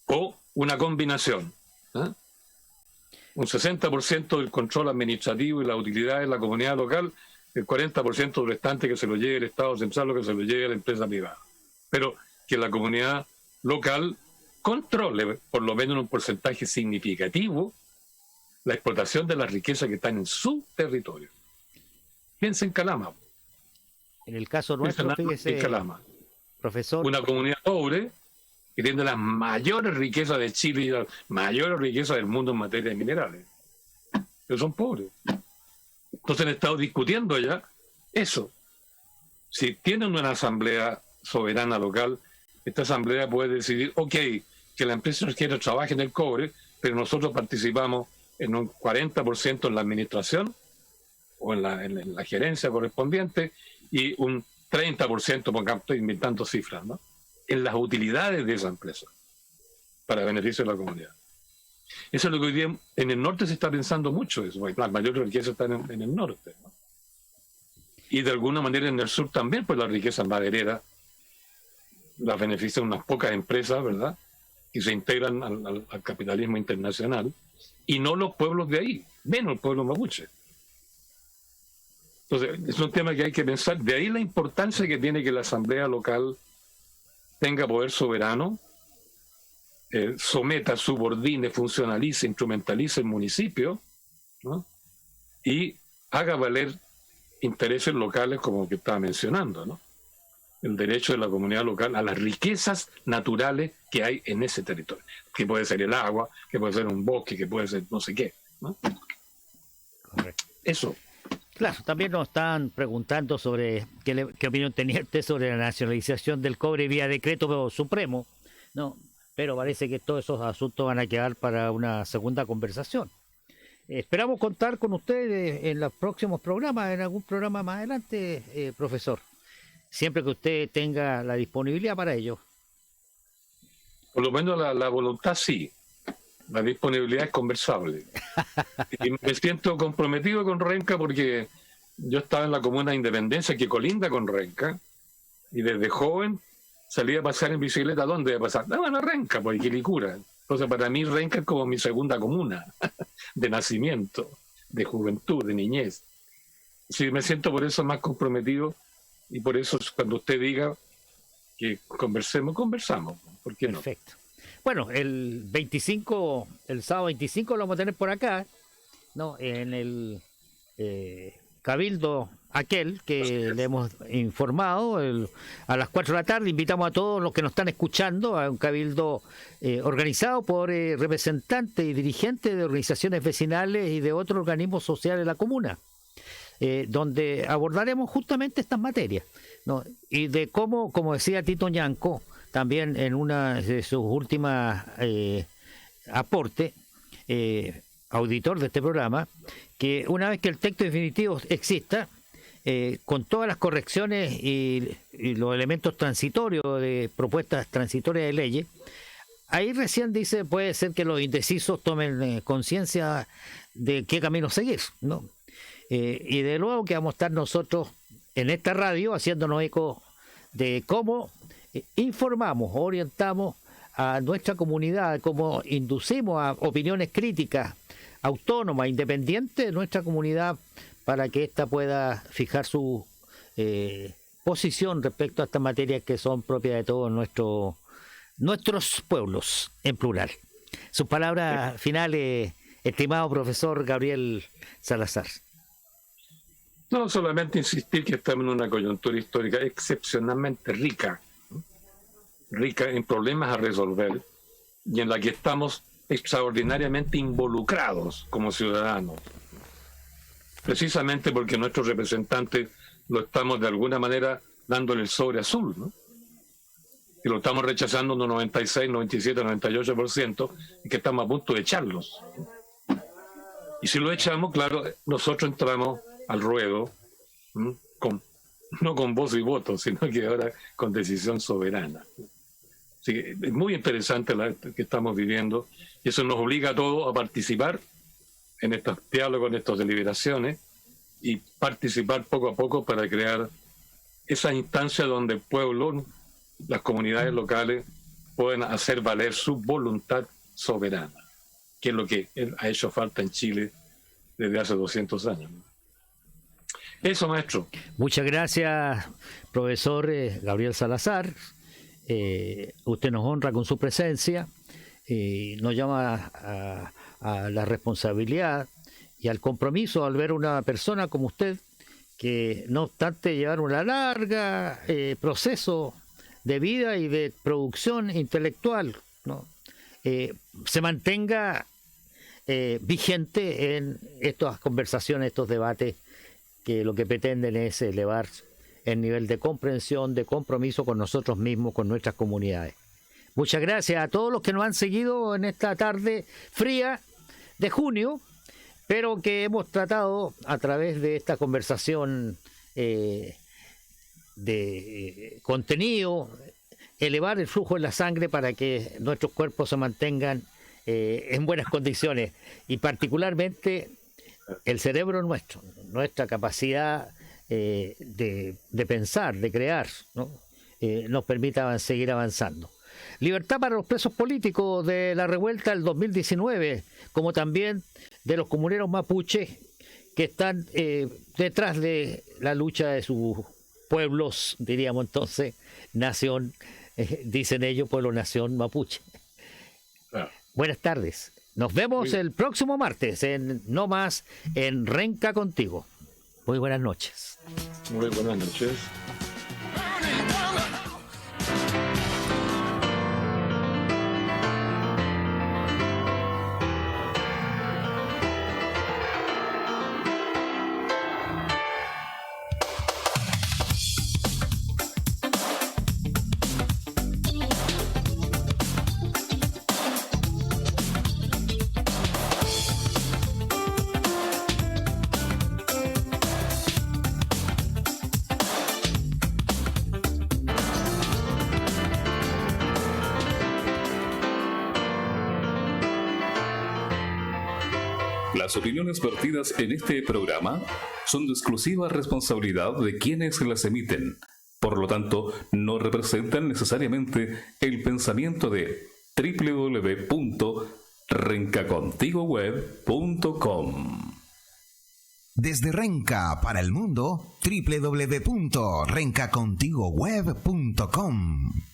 ¿O una combinación? Un 60% del control administrativo y la utilidad de la comunidad local, el 40% restante que se lo lleve el Estado central o que se lo lleve a la empresa privada. Pero que la comunidad local controle, por lo menos en un porcentaje significativo, la explotación de las riquezas que están en su territorio. Piensa en Calama. En el caso nuestro, fíjese, Calama, profesor. Una comunidad pobre que tiene las mayores riquezas de Chile y las mayores riquezas del mundo en materia de minerales. Pero son pobres. Entonces han estado discutiendo ya eso. Si tienen una asamblea soberana local, esta asamblea puede decidir, ok, que la empresa quiera trabaje en el cobre, pero nosotros participamos en un 40% en la administración o en la gerencia correspondiente y un 30%, porque estoy inventando cifras, ¿no?, en las utilidades de esa empresa para beneficio de la comunidad. Eso es lo que hoy día en el norte se está pensando mucho, eso, las mayores riquezas están en el norte, ¿no? Y de alguna manera en el sur también, pues las riquezas madereras las benefician unas pocas empresas, ¿verdad?, que se integran al capitalismo internacional, y no los pueblos de ahí, menos el pueblo mapuche. Entonces, es un tema que hay que pensar. De ahí la importancia que tiene que la asamblea local tenga poder soberano, someta, subordine, funcionalice, instrumentalice el municipio, ¿no? Y haga valer intereses locales como que estaba mencionando, ¿no? El derecho de la comunidad local a las riquezas naturales que hay en ese territorio, que puede ser el agua, que puede ser un bosque, que puede ser no sé qué, ¿no? Correcto. Eso. Claro, también nos están preguntando sobre qué opinión tenía usted sobre la nacionalización del cobre vía decreto supremo, ¿no? Pero parece que todos esos asuntos van a quedar para una segunda conversación. Esperamos contar con ustedes en los próximos programas, en algún programa más adelante, profesor, siempre que usted tenga la disponibilidad para ello. Por lo menos la voluntad sí, la disponibilidad es conversable. Y me siento comprometido con Renca porque yo estaba en la comuna de Independencia, que colinda con Renca, y desde joven salía a pasar en bicicleta. ¿Dónde iba a pasar? Bueno, a Renca, pues Quilicura. Entonces para mí Renca es como mi segunda comuna, de nacimiento, de juventud, de niñez. Sí, me siento por eso más comprometido, y por eso cuando usted diga que conversemos, ¿por qué no? Perfecto. Bueno, el sábado 25 lo vamos a tener por acá, ¿no? En el Cabildo aquel que le hemos informado, a las 4 de la tarde. Invitamos a todos los que nos están escuchando a un cabildo organizado por representantes y dirigentes de organizaciones vecinales y de otros organismos sociales de la comuna, donde abordaremos justamente estas materias, ¿no? Y de cómo, como decía Tito Ñanco, también en una de sus últimas aportes, auditor de este programa, que una vez que el texto definitivo exista, con todas las correcciones y los elementos transitorios de propuestas transitorias de leyes, ahí recién dice, puede ser que los indecisos tomen conciencia de qué camino seguir, ¿no? Y de luego que vamos a estar nosotros en esta radio haciéndonos eco de cómo informamos, orientamos a nuestra comunidad, cómo inducimos a opiniones críticas, autónomas, independientes de nuestra comunidad, para que ésta pueda fijar su posición respecto a estas materias que son propias de todos nuestros pueblos, en plural. Sus palabras finales, estimado profesor Gabriel Salazar. No, solamente insistir que estamos en una coyuntura histórica excepcionalmente rica en problemas a resolver, y en la que estamos extraordinariamente involucrados como ciudadanos, precisamente porque nuestros representantes lo estamos de alguna manera dándole el sobre azul, ¿no? Y lo estamos rechazando un 96, 97, 98%, y que estamos a punto de echarlos. Y si lo echamos, claro, nosotros entramos al ruedo, no con voz y voto, sino que ahora con decisión soberana. Así que es muy interesante lo que estamos viviendo, y eso nos obliga a todos a participar en estos diálogos, en estas deliberaciones, y participar poco a poco para crear esas instancias donde el pueblo, las comunidades locales, pueden hacer valer su voluntad soberana, que es lo que ha hecho falta en Chile desde hace 200 años. Eso, maestro. Muchas gracias, profesor Gabriel Salazar. Usted nos honra con su presencia, nos llama a la responsabilidad y al compromiso al ver una persona como usted que, no obstante llevar una larga proceso de vida y de producción intelectual, ¿no? Se mantenga vigente en estas conversaciones, estos debates, que lo que pretenden es elevar el nivel de comprensión, de compromiso con nosotros mismos, con nuestras comunidades. Muchas gracias a todos los que nos han seguido en esta tarde fría de junio, pero que hemos tratado a través de esta conversación de contenido, elevar el flujo en la sangre para que nuestros cuerpos se mantengan en buenas condiciones, y particularmente el cerebro nuestro, nuestra capacidad de pensar, de crear, ¿no? Nos permita seguir avanzando. Libertad para los presos políticos de la revuelta del 2019, como también de los comuneros mapuches que están detrás de la lucha de sus pueblos, diríamos entonces, nación, dicen ellos, pueblo-nación mapuche. Buenas tardes. Nos vemos el próximo martes en No Más en Renca Contigo. Muy buenas noches. Muy buenas noches. Las opiniones vertidas en este programa son de exclusiva responsabilidad de quienes las emiten. Por lo tanto, no representan necesariamente el pensamiento de www.rencacontigoweb.com. Desde Renca para el mundo, www.rencacontigoweb.com.